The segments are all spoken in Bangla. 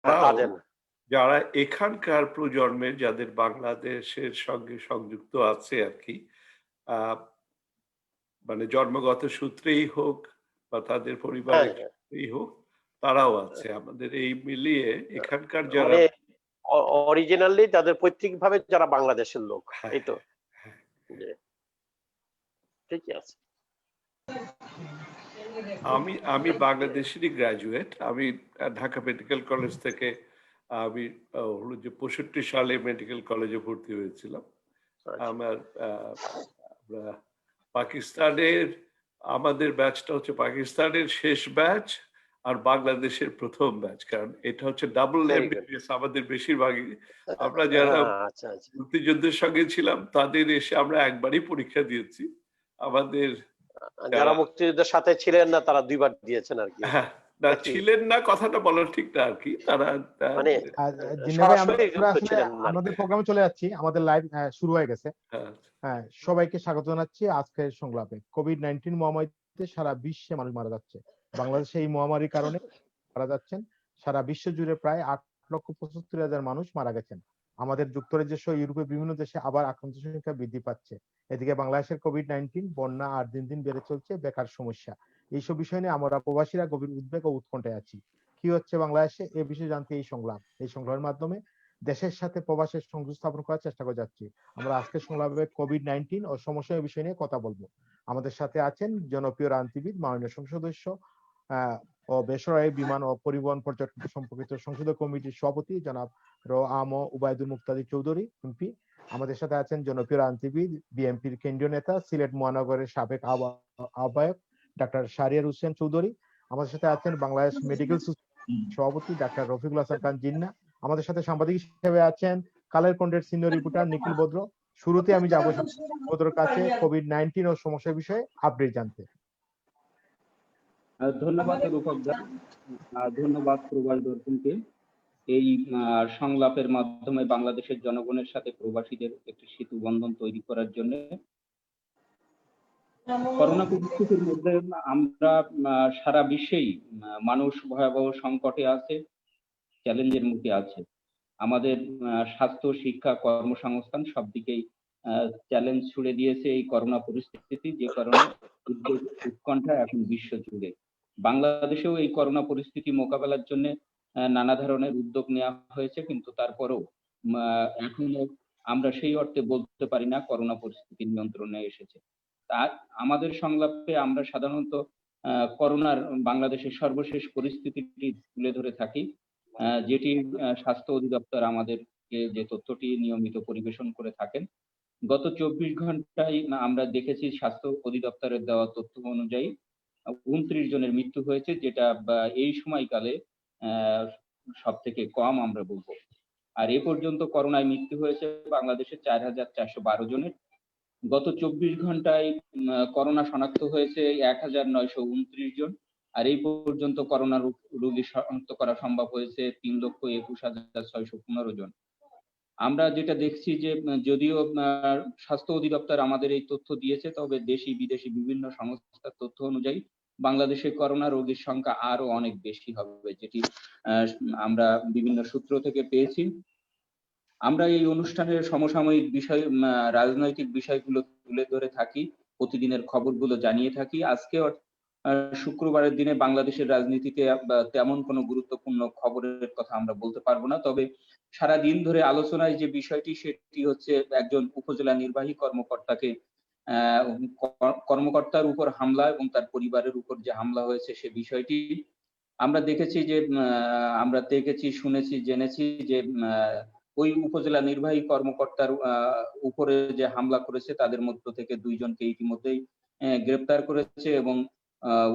তারাও তাদের যারা এখানকার প্রজন্মের যাদের বাংলাদেশের সঙ্গে সংযুক্ত আছে আর কি, আহ, মানে জন্মগত সূত্রেই হোক বা তাদের হ্যাঁ, পরিবারের হ্যাঁ, সূত্রেই হোক, তারাও আছে আমাদের এই মিলিয়ে এখানকার যারা। মানে অরিজিনালি তাদের পৈতৃকভাবে যারা বাংলাদেশের লোক, হ্যাঁ, এই তো। জি, ঠিকই আছে। আমি আমি বাংলাদেশেরই গ্রাজুয়েট। আমি ঢাকা মেডিকেল কলেজ থেকে আমি হলো যে 65 সালে মেডিকেল কলেজে ভর্তি হয়েছিলাম। আচ্ছা, আমার আমরা পাকিস্তানের, আমাদের ব্যাচটা হচ্ছে পাকিস্তানের শেষ ব্যাচ আর বাংলাদেশের প্রথম ব্যাচ, কারণ এটা হচ্ছে ডাবল ভেরি গুড। এমবিবিএস। আমাদের বেশিরভাগই আমরা যারা আচ্ছা, আচ্ছা। মুক্তিযুদ্ধের সঙ্গে ছিলাম তাদের এসে আমরা একবারই পরীক্ষা দিয়েছি। আমাদের যারা যারা, মুক্তিযুদ্ধের সাথে ছিলেন না তারা দুইবার দিয়েছেন আর কি, হ্যাঁ, না নাকি? ছিলেন না কথাটা বলা ঠিক না আর কি, তারা মানে জিন্না ভাই, সরাসরি আমরা যুক্ত আসলে ছিলেন না আর আমাদের কি। প্রোগ্রামে চলে যাচ্ছি, আমাদের লাইভ শুরু হয়ে গেছে। হ্যাঁ, হ্যাঁ, সবাইকে স্বাগত জানাচ্ছি আজকের সংলাপে। কোভিড-19 মহামারীতে সারা বিশ্বে মানুষ মারা যাচ্ছে। বাংলাদেশে এই মহামারীর কারণে মারা যাচ্ছেন সারা বিশ্ব জুড়ে প্রায় 8,75,000 মানুষ মারা গেছেন। আমাদের যুক্তরাজ্য সহ ইউরোপের বিভিন্ন দেশে আবার আক্রান্তের সংখ্যা বৃদ্ধি পাচ্ছে। এদিকে বাংলাদেশের কোভিড-19 বন্যা আর দিন দিন বেড়ে চলছে, বেকার সমস্যা। এইসব বিষয় নিয়ে আমরা প্রবাসীরা গভীর উদ্বেগ ও উৎকণ্ঠায় আছি। কি হচ্ছে বাংলাদেশে এ বিষয়ে জানতে এই সংলাপ। এই সংলাপের মাধ্যমে দেশের সাথে প্রবাসের সংযোগ স্থাপন করার চেষ্টা করে যাচ্ছি। আমরা আজকের সংলাপে কোভিড-19 ও সমস্যার বিষয় নিয়ে কথা বলবো। আমাদের সাথে আছেন জনপ্রিয় রাজনীতিবিদ, মাননীয় সংসদ সদস্য ও বেসরকারি বিমান ও পরিবহন পর্যটন সম্পর্কিত সংসদীয় কমিটির সভাপতি জনাব আম উবায়দুল মুক্তাদির চৌধুরী এমপি। আমাদের সাথে আছেন জনপ্রিয় রাজনীতিবিদ, বিএনপির কেন্দ্রীয় নেতা, সিলেট মহানগরের সাবেক আহ্বায়ক ডাক্তার শাহরিয়ার হোসেন চৌধুরী। আমাদের সাথে আছেন বাংলাদেশ মেডিকেল সোসাইটির সভাপতি ডাক্তার রফিকুল হাসান খান জিন্না। আমাদের সাথে সাংবাদিক হিসেবে আছেন কালের কণ্ঠের সিনিয়র রিপোর্টার নিখিল বদ্র। শুরুতে আমি যাবো বদ্রর কাছে কোভিড-19 ও সমস্যার বিষয়ে আপডেট জানতে। ধন্যবাদ রূপক দা, ধন্যবাদ প্রবাস দর্শনকে। এই সংলাপের মাধ্যমে বাংলাদেশের জনগণের সাথে প্রবাসীদের একটি সেতু বন্ধন তৈরি করার জন্য করোনা পরিস্থিতির মধ্যে আমরা সারা বিশ্বেই মানুষ ভয়াবহ সংকটে আছে, চ্যালেঞ্জের মুখে আছে। আমাদের স্বাস্থ্য, শিক্ষা, কর্মসংস্থান সব দিকেই চ্যালেঞ্জ ছুড়ে দিয়েছে এই করোনা পরিস্থিতি, যে কারণে উৎকণ্ঠা এখন বিশ্ব জুড়ে। বাংলাদেশেও এই করোনা পরিস্থিতি মোকাবেলার জন্য নানা ধরনের উদ্যোগ নেওয়া হয়েছে, কিন্তু তারপরেও এখনো আমরা সেই অর্থে বলতে পারি না করোনা পরিস্থিতি নিয়ন্ত্রণে এসেছে। তার আমাদের সংলাপে আমরা সাধারণত করোনার বাংলাদেশের সর্বশেষ পরিস্থিতিটি তুলে ধরে থাকি, যেটি স্বাস্থ্য অধিদপ্তর আমাদেরকে যে তথ্যটি নিয়মিত পরিবেশন করে থাকেন। গত 24 ঘন্টায় আমরা দেখেছি স্বাস্থ্য অধিদপ্তরের দেওয়া তথ্য অনুযায়ী 29 জনের মৃত্যু হয়েছে, যেটা এই সময়কালে সব থেকে কম আমরা বলবো। আর এ পর্যন্ত করোনায় মৃত্যু হয়েছে বাংলাদেশে 4,412 জনের। গত 24 ঘন্টায় করোনা শনাক্ত হয়েছে 1,929 জন। আর এই পর্যন্ত করোনা রোগী শনাক্ত করা সম্ভব হয়েছে 3,21,615 জন। আমরা যেটা দেখছি যে যদিও স্বাস্থ্য অধিদপ্তর আমাদের এই তথ্য দিয়েছে, তবে দেশি বিদেশি বিভিন্ন সংস্থার তথ্য অনুযায়ী বাংলাদেশে করোনা রোগীর সংখ্যা আরো অনেক বেশি হবে, যেটি আমরা বিভিন্ন সূত্র থেকে পেয়েছি। আমরা এই অনুষ্ঠানের সমসাময়িক বিষয়, রাজনৈতিক বিষয়গুলো তুলে ধরে থাকি, প্রতিদিনের খবরগুলো জানিয়ে থাকি। আজকে শুক্রবারের দিনে বাংলাদেশের রাজনীতিতে তেমন কোনো গুরুত্বপূর্ণ খবরের কথা আমরা বলতে পারবো না, তবে সারা দিন ধরে আলোচনায় যে বিষয়টি সেটি হচ্ছে একজন উপজেলা নির্বাহী কর্মকর্তাকে কর্মকর্তার উপর হামলা এবং তার পরিবারের উপর যে হামলা হয়েছে সে বিষয়টি আমরা দেখেছি যে আমরা দেখেছি, শুনেছি, জেনেছি যে ওই উপজেলা নির্বাহী কর্মকর্তার উপরে যে হামলা করেছে তাদের মধ্য থেকে 2 জনকে ইতিমধ্যেই গ্রেপ্তার করেছে এবং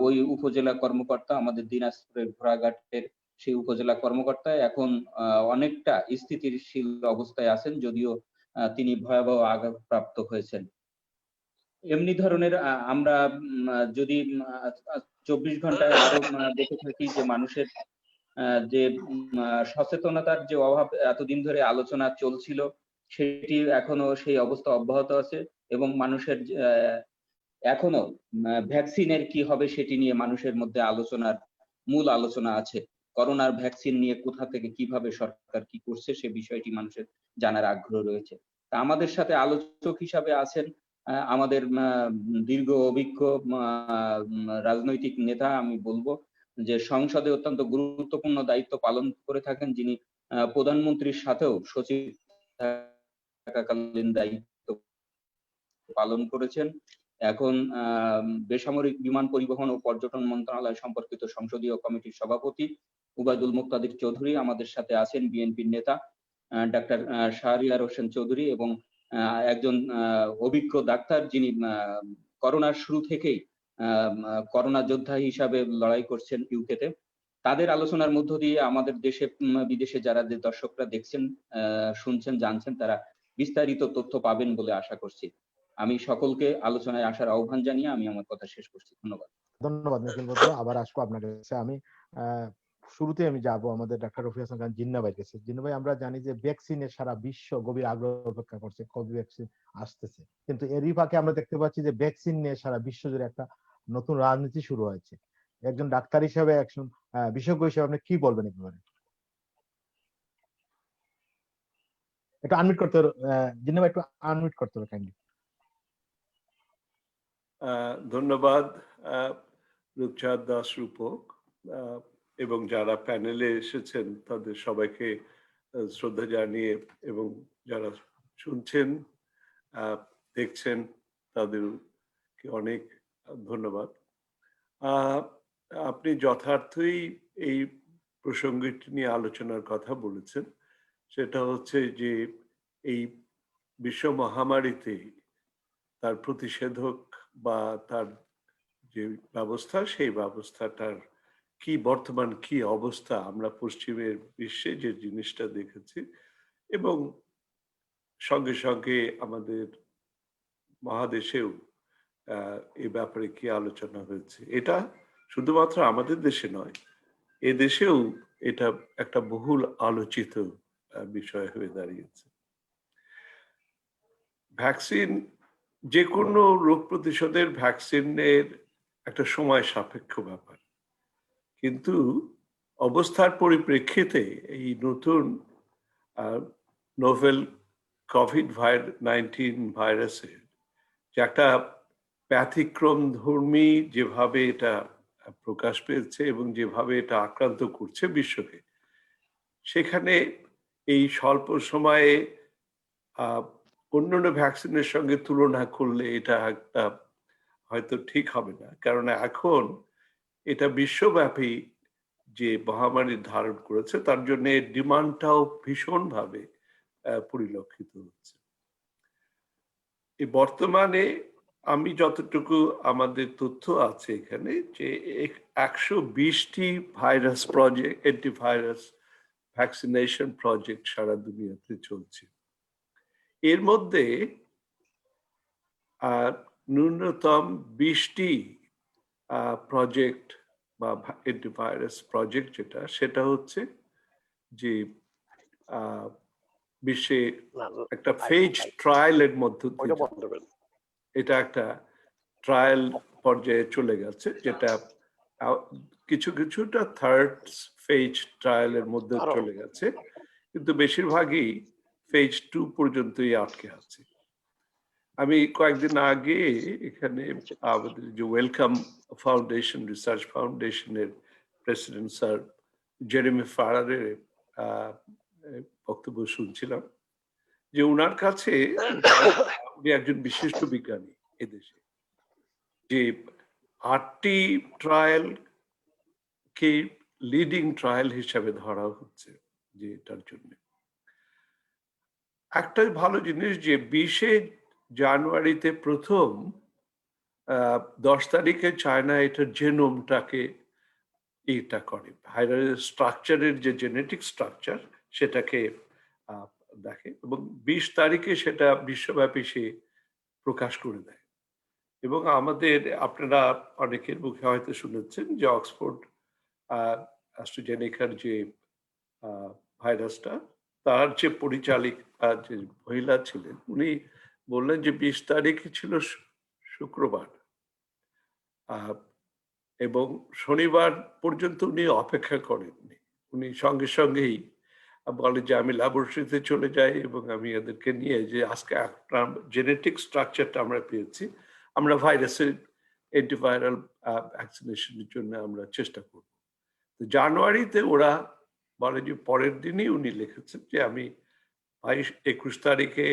ওই উপজেলা কর্মকর্তা আমাদের দিনাজপুরের ঘোড়াঘাটের সেই উপজেলা কর্মকর্তা এখন অনেকটা স্থিতিশীল অবস্থায় আছেন, যদিও তিনি ভয়াবহ আঘাতপ্রাপ্ত হয়েছেন। এমনি ধরনের আমরা যদি 24 ঘন্টায় আরো দেখে থাকি যে মানুষের যে সচেতনতার যে অভাব এতদিন ধরে আলোচনা চলছিল, সেটি এখনো সেই অবস্থা অব্যাহত আছে এবং মানুষের এখনো ভ্যাকসিনের কি হবে সেটি নিয়ে মানুষের মধ্যে মূল আলোচনা আছে। করোনার ভ্যাকসিন নিয়ে কোথা থেকে কিভাবে সরকার কি করছে সে বিষয়টি মানুষের জানার আগ্রহ রয়েছে। তা আমাদের সাথে আলোচক হিসাবে আছেন আমাদের দীর্ঘ অভিজ্ঞ রাজনৈতিক নেতা, আমি বলবো যে সংসদে অত্যন্ত গুরুত্বপূর্ণ দায়িত্ব পালন করে থাকেন, যিনি প্রধানমন্ত্রীর সাথেও সচিব থাকাকালীন দায়িত্ব পালন করেছেন। এখন বেসামরিক বিমান পরিবহন ও পর্যটন মন্ত্রণালয় সম্পর্কিত সংসদীয় কমিটির সভাপতি উবাইদুল মুক্তাদির চৌধুরী আমাদের সাথে আছেন, বিএনপির নেতা ডাক্তার শাহরিয়ার হোসেন চৌধুরী এবং একজন অভিজ্ঞ ডাক্তার, যিনি করোনার শুরু থেকেই করোনা যোদ্ধা হিসাবে লড়াই করছেন ইউকেতে। তাদের আলোচনার মধ্য দিয়ে আমাদের দেশে বিদেশে যারা যে দর্শকরা দেখছেন, শুনছেন, জানছেন, তারা বিস্তারিত তথ্য পাবেন বলে আশা করছি। আমি সকলকে আলোচনায় আসার আহ্বান জানিয়ে আমি আমার কথা শেষ করছি। ধন্যবাদ। ধন্যবাদ নিখিল বন্ধু, আবার আসবো আপনার কাছে। আমি শুরুতে আমি যাব আমাদের ডাক্তার রফিক হাসান খান জিন্না ভাইয়ের কাছে। জিন্না ভাই, আমরা জানি যে ভ্যাকসিনের সারা বিশ্ব গভীর আগ্রহ অপেক্ষা করছে, কোভিড ভ্যাকসিন আসতেছে, কিন্তু এরই ফাঁকে আমরা দেখতে পাচ্ছি যে ভ্যাকসিন নিয়ে সারা বিশ্ব জুড়ে একটা নতুন রাজনীতি শুরু হয়েছে। একজন ডাক্তার হিসেবে, একজন বিশেষজ্ঞ হিসেবে আপনি কি বলবেন একেবারে? একটু আনমিউট করতে হবে জিন্না ভাই, একটু আনমিউট করতে হবে কাইন্ডলি। ধন্যবাদ রূপচাঁদ দাস রূপক এবং যারা প্যানেলে এসেছেন তাদের সবাইকে শ্রদ্ধা জানিয়ে, এবং যারা শুনছেন দেখছেন তাদেরকে অনেক ধন্যবাদ। আপনি যথার্থই এই প্রসঙ্গটি নিয়ে আলোচনার কথা বলেছেন। সেটা হচ্ছে যে এই বিশ্ব মহামারীতে তার প্রতিষেধক বা তার যে ব্যবস্থা, সেই ব্যবস্থাটার কি বর্তমান কি অবস্থা আমরা পশ্চিমের বিশ্বে যে জিনিসটা দেখেছি, এবং সঙ্গে সঙ্গে আমাদের মহাদেশেও এ ব্যাপারে কি আলোচনা হয়েছে। এটা শুধুমাত্র আমাদের দেশে নয়, এ দেশেও এটা একটা বহুল আলোচিত বিষয় হয়ে দাঁড়িয়েছে। ভ্যাকসিন, যে কোনো রোগ প্রতিশোধের ভ্যাকসিনের একটা সময় সাপেক্ষ ব্যাপার, কিন্তু অবস্থার পরিপ্রেক্ষিতে এই নতুন নোভেল কোভিড-19 ভাইরাসের যে একটা ব্যতিক্রম ধর্মী যেভাবে এটা প্রকাশ পেয়েছে এবং যেভাবে এটা আক্রান্ত করছে বিশ্বকে, সেখানে এই স্বল্প সময়ে অন্যান্য ভ্যাকসিনের সঙ্গে তুলনা করলে এটা একটা হয়তো ঠিক হবে না, কারণ এখন এটা বিশ্বব্যাপী যে মহামারী ধারণ করেছে তার জন্য ডিমান্ডটাও ভীষণভাবে পরিলক্ষিত হচ্ছে। এই বর্তমানে আমি যতটুকু আমাদের তথ্য আছে এখানে, যে 120টি virus project, antivirus vaccination project সারা দুনিয়াতে চলছে। এর মধ্যে ন্যূনতম 20টি প্রজেক্ট বা অ্যান্টিভাইরাস প্রজেক্ট সেটা হচ্ছে যে বিশ্বে একটা ফেজ ট্রায়ালের মধ্য দিয়ে এটা একটা ট্রায়াল পর্যায়ে চলে গেছে, যেটা কিছুটা থার্ড ফেজ ট্রায়ালের মধ্যে চলে গেছে, কিন্তু বেশিরভাগই ফেজ 2 পর্যন্তই আটকে আছে। আমি কয়েকদিন আগে এখানে আমাদের যে ওয়েলকাম ফাউন্ডেশন, রিসার্চ ফাউন্ডেশনের প্রেসিডেন্ট স্যার জেরেমি ফারারের বক্তব্য শুনছিলাম, যে উনার কাছে একজন বিশিষ্ট বিজ্ঞানী এদেশে, যে 8টি ট্রায়াল কে লিডিং ট্রায়াল হিসাবে ধরা হচ্ছে। যে এটার জন্য একটাই ভালো জিনিস, যে 20শে জানুয়ারিতে প্রথম 10 তারিখে চায়না এটার জেনোমটাকে এটা করে, ভাইরাস স্ট্রাকচারের যে জেনেটিক স্ট্রাকচার সেটাকে দেখে, এবং 20 তারিখে সেটা বিশ্বব্যাপী সে প্রকাশ করে দেয়। এবং আমাদের, আপনারা অনেকের মুখে হয়তো শুনেছেন যে অক্সফোর্ড অ্যাস্ট্রাজেনেকার যে ভাইরাসটা, তার যে পরিচালিকা যে মহিলা ছিলেন, উনি বললেন যে 20 তারিখে ছিল শুক্রবার, এবং শনিবার পর্যন্ত উনি অপেক্ষা করেননি, উনি সঙ্গে সঙ্গেই বলে যে আমি ল্যাবরেটরিতে চলে যাই এবং আমি এদেরকে নিয়ে যে আজকে একটা জেনেটিক স্ট্রাকচারটা আমরা পেয়েছি, আমরা ভাইরাসের অ্যান্টিভাইরাল ভ্যাকসিনেশনের জন্য আমরা চেষ্টা করব। তো জানুয়ারিতে ওরা বলে যে পরের দিনই উনি লিখেছেন যে আমি 21 তারিখে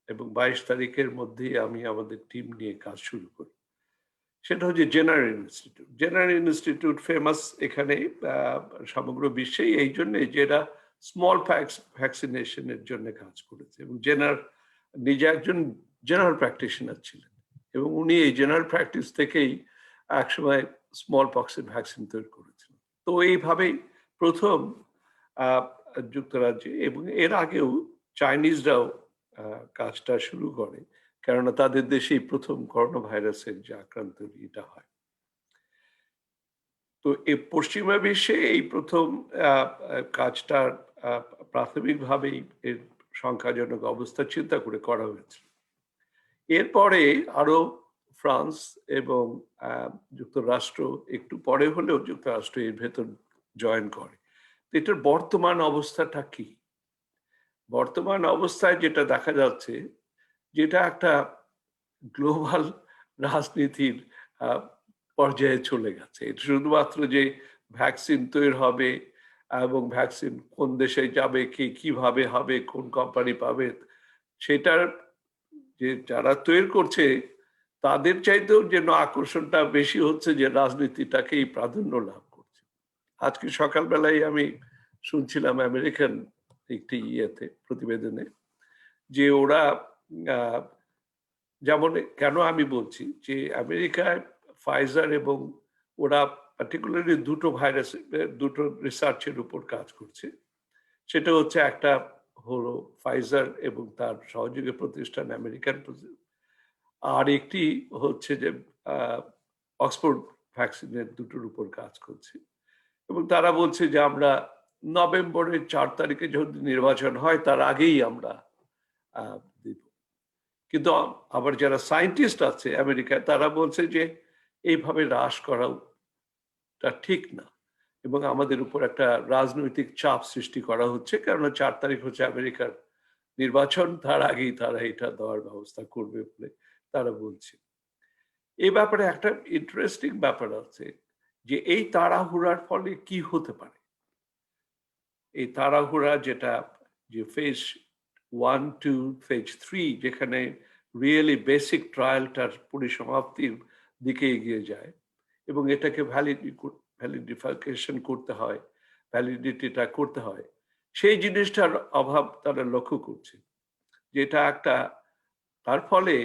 এবং 22 তারিখের মধ্যে আমি আমাদের টিম নিয়ে কাজ শুরু করি। সেটা হচ্ছে general institute. General institute famous এখানে সমগ্র বিশ্বেই এই জন্যে যে এরা স্মল ভ্যাকসিনেশনের জন্য কাজ করেছে এবং নিজে একজন জেনারেল প্র্যাকটিশনার ছিলেন এবং উনি এই জেনারেল প্র্যাকটিস থেকেই একসময় স্মল পক্সের ভ্যাকসিন তৈরি করেছিলেন। তো এইভাবেই প্রথম যুক্তরাজ্যে এবং এর আগেও চাইনিজরাও কাজটা শুরু করে, কেননা তাদের দেশেই প্রথম করোনা ভাইরাসের যে আক্রান্ত এটা হয়। তো এই পশ্চিমা বিশ্বে এই প্রথম কাজটার প্রাথমিকভাবেই এর সংখ্যাজনক অবস্থা চিন্তা করে করা হয়েছিল। এরপরে আরো ফ্রান্স এবং যুক্তরাষ্ট্র একটু পরে হলেও যুক্তরাষ্ট্র এর ভেতর জয়েন করে। এটার বর্তমান অবস্থাটা কি? বর্তমান অবস্থায় যেটা দেখা যাচ্ছে, যেটা একটা গ্লোবাল রাজনীতির পর্যায়ে চলে গেছে। এটা শুধুমাত্র যে ভ্যাকসিন তৈরি হবে এবং ভ্যাকসিন কোন দেশে যাবে, কিভাবে হবে, কোন কোম্পানি পাবে, সেটার যে যারা তৈরি করছে তাদের চাইতেও যেন আকর্ষণটা বেশি হচ্ছে যে রাজনীতিটাকেই প্রাধান্য লাভ করছে। আজকে সকালবেলায় আমি শুনছিলাম আমেরিকান একটি প্রতিবেদনে যে ওরা যেমন, কেন আমি বলছি যে আমেরিকায় ফাইজার এবং ওরা পার্টিকুলারলি দুটো রিসার্চের উপর কাজ করছে। সেটা হচ্ছে একটা হলো ফাইজার এবং তার সহযোগী প্রতিষ্ঠান আমেরিকান, আর একটি হচ্ছে যে অক্সফোর্ড ভ্যাকসিনের দুটোর উপর কাজ করছে এবং তারা বলছে যে আমরা নভেম্বরের 4 তারিখে যদি নির্বাচন হয় তার আগেই আমরা দিব। কিন্তু আবার যারা সায়েন্টিস্ট আছে আমেরিকায় তারা বলছে যে এইভাবে হ্রাস করাটা ঠিক না এবং আমাদের উপর একটা রাজনৈতিক চাপ সৃষ্টি করা হচ্ছে, কেননা 4 তারিখ হচ্ছে আমেরিকার নির্বাচন, তার আগেই তারা এটা দেওয়ার ব্যবস্থা করবে বলে তারা বলছে। এই ব্যাপারে একটা ইন্টারেস্টিং ব্যাপার আছে যে এই তাড়াহুড়ার ফলে কি হতে পারে। এই তাড়াহুড়া যেটা যে ফেজ 1, 2, ফেজ 3 যেখানে রিয়েলি বেসিক ট্রায়ালটার পরিসমাপ্তির দিকে এগিয়ে যায় এবং এটাকে ভ্যালিডিফিকেশন করতে হয়, ভ্যালিডিটিটা করতে হয়, সেই জিনিসটার অভাব তারা লক্ষ্য করছে। যেটা একটা, তার ফলে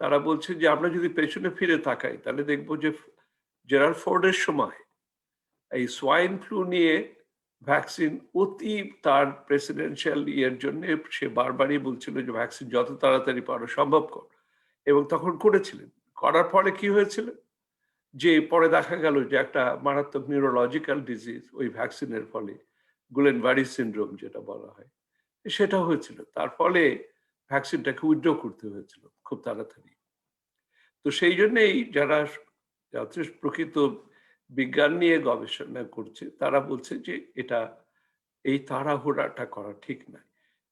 তারা বলছে যে আমরা যদি পেছনে ফিরে তাকাই তাহলে দেখবো যে জেরাল্ড ফোর্ডের সময় এই সোয়াইন ফ্লু নিয়ে ভ্যাকসিন অতি তার প্রেসিডেন্সিয়াল ইয়ের জন্য সে বারবারই বলছিল যে ভ্যাকসিন যত তাড়াতাড়ি পারো সম্ভব কর, এবং তখন করেছিলেন। করার ফলে কি হয়েছিল যে পরে দেখা গেল যে একটা মারাত্মক নিউরোলজিক্যাল ডিজিজ ওই ভ্যাকসিনের ফলে, গুলেনবারি সিনড্রোম যেটা বলা হয়, সেটা হয়েছিল। তার ফলে ভ্যাকসিনটাকে উইথড্র করতে হয়েছিল খুব তাড়াতাড়ি। তো সেই জন্যই যারা প্রকৃত বিজ্ঞান নিয়ে গবেষণা করছে তারা বলছে যে এটা এই তাড়াহুড়াটা করা ঠিক নয়।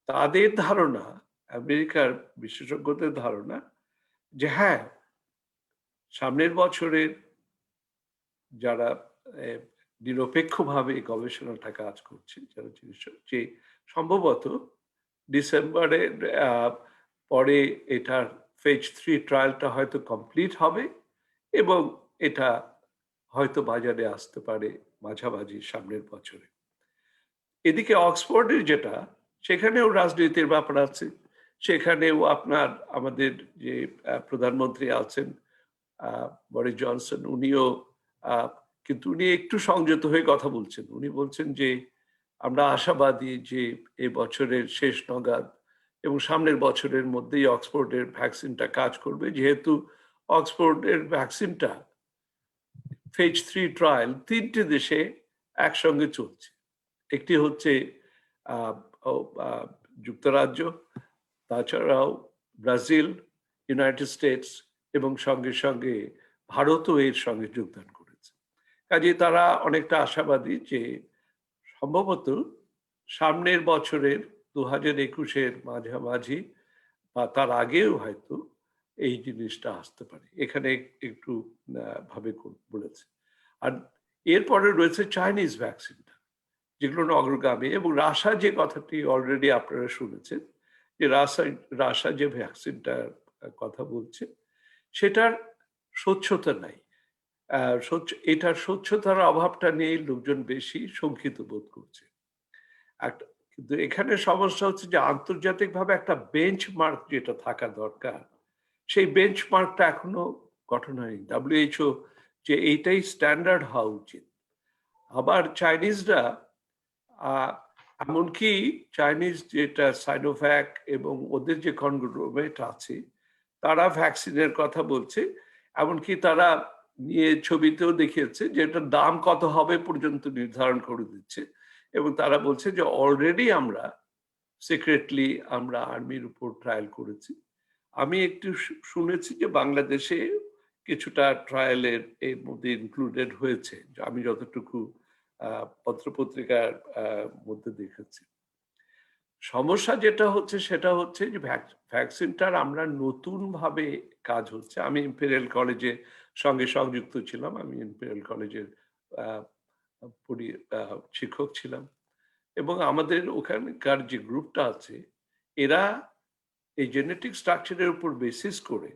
তাদের ধারণা, আমেরিকার বিশেষজ্ঞদের ধারণা যে হ্যাঁ, সামনের বছরের যারা নিরপেক্ষভাবে গবেষণাটা কাজ করছে, যারা যে সম্ভবত ডিসেম্বরের পরে এটার ফেজ 3 ট্রায়ালটা হয়তো কমপ্লিট হবে এবং এটা হয়তো বাজারে আসতে পারে মাঝামাঝি সামনের বছরে। এদিকে অক্সফোর্ডের যেটা, সেখানেও রাজনীতির ব্যাপার আছে। সেখানেও আপনার আমাদের যে প্রধানমন্ত্রী আছেন বরিস জনসন, উনিও কিন্তু উনি একটু সংযত হয়ে কথা বলছেন। উনি বলছেন যে আমরা আশাবাদী যে এই বছরের শেষ নাগাদ এবং সামনের বছরের মধ্যেই অক্সফোর্ডের ভ্যাকসিনটা কাজ করবে, যেহেতু অক্সফোর্ডের ভ্যাকসিনটা ফেজ 3 ট্রায়াল 3টে দেশে একসঙ্গে চলছে। একটি হচ্ছে যুক্তরাজ্য, তাছাড়াও ব্রাজিল, ইউনাইটেড স্টেটস এবং সঙ্গে সঙ্গে ভারতও এর সঙ্গে যোগদান করেছে। কাজে তারা অনেকটা আশাবাদী যে সম্ভবত সামনের বছরের 2021-এর মাঝামাঝি বা তার আগেও হয়তো এই জিনিসটা আসতে পারে, এখানে একটু ভাবে বলেছে। আর এরপরে রয়েছে চাইনিজ ভ্যাকসিনটা, যেগুলো অগ্রগামী, এবং রাশা যে কথাটি অলরেডি আপনারা শুনেছেন, যে রাশা যে ভ্যাকসিনটার কথা বলছে সেটার স্বচ্ছতা নাই। এটার স্বচ্ছতার অভাবটা নিয়ে লোকজন বেশি শঙ্কিত বোধ করছে। কিন্তু এখানে সমস্যা হচ্ছে যে আন্তর্জাতিকভাবে একটা বেঞ্চমার্ক যেটা থাকা দরকার, সেই বেঞ্চমার্কটা এখনো গঠন হয়নি। WHO যে এইটাই স্ট্যান্ডার্ড হওয়া উচিত। আবার চাইনিজরা এমনকি চাইনিজ যেটা সাইনোভ্যাক এবং ওদের যে কনগ্লোমেরেট আছে, তারা ভ্যাকসিনের কথা বলছে, এমনকি তারা নিয়ে ছবিতেও দেখিয়েছে যে এটার দাম কত হবে পর্যন্ত নির্ধারণ করে দিচ্ছে, এবং তারা বলছে যে অলরেডি আমরা সিক্রেটলি আমরা আর্মির উপর ট্রায়াল করেছি। আমি একটু শুনেছি যে বাংলাদেশে কিছুটা ট্রায়ালের এর মধ্যে ইনক্লুডেড হয়েছে, আমি যতটুকু পত্রপত্রিকার মধ্যে দেখেছি। সমস্যা যেটা হচ্ছে সেটা হচ্ছে যে ভ্যাকসিনটার আমরা নতুন ভাবে কাজ হচ্ছে। আমি ইম্পেরিয়াল কলেজের সঙ্গে সংযুক্ত ছিলাম, আমি ইম্পেরিয়াল কলেজের শিক্ষক ছিলাম, এবং আমাদের ওখানকার যে গ্রুপটা আছে এরা এই জেনেটিক স্ট্রাকচারের উপর বেসিস করে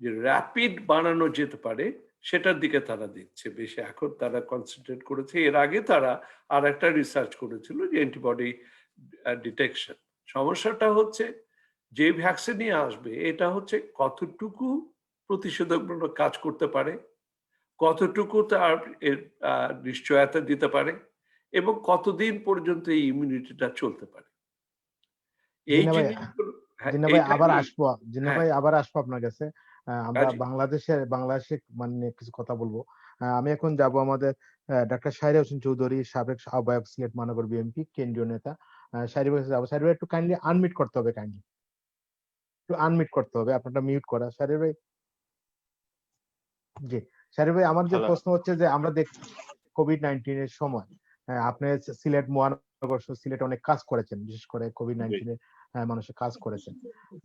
যে র্যাপিড বানানো যেতে পারে সেটার দিকে তারা দেখছে বেশি। এখন তারা কনসেন্ট্রেট করেছে। এর আগে তারা আর একটা রিসার্চ করেছিল যে অ্যান্টিবডি ডিটেকশন। সমস্যাটা হচ্ছে যে ভ্যাকসিনই আসবে এটা হচ্ছে কতটুকু প্রতিষেধকমূলক কাজ করতে পারে, কতটুকু তার নিশ্চয়তা দিতে পারে, এবং কতদিন পর্যন্ত এই ইমিউনিটিটা চলতে পারে। এই জিনা ভাই, জিনিসগুলো জিনা ভাই আবার এইটাই। আসবো, জিনা হ্যাঁ, ভাই আবার আসবো আপনার কাছে। আমরা কাজী। বাংলাদেশে মানে কিছু কথা বলবো। আমি এখন যাব আমাদের ডাক্তার শাহরিয়া হোসেন চৌধুরী, সাবেক আহ্বায়ক সিলেট মহানগর বিএনপি কেন্দ্রীয় নেতা। শাহরিয়া ভাই যাবো। শাহরিয়া ভাই একটু কাইন্ডলি আনমিউট করতে হবে, কাইন্ডলি একটু আনমিউট করতে হবে, আপনারটা মিউট করা। শাহরিয়া ভাই, জি শাহরিয়া ভাই, আমার যে হ্যালো। প্রশ্ন হচ্ছে যে আমরা দেখছি কোভিড-19 এর সময় আপনি সিলেট মহানগর সিলেটে অনেক কাজ করেছেন, বিশেষ করে কোভিড-19 এর মানুষের কাজ করেছেন।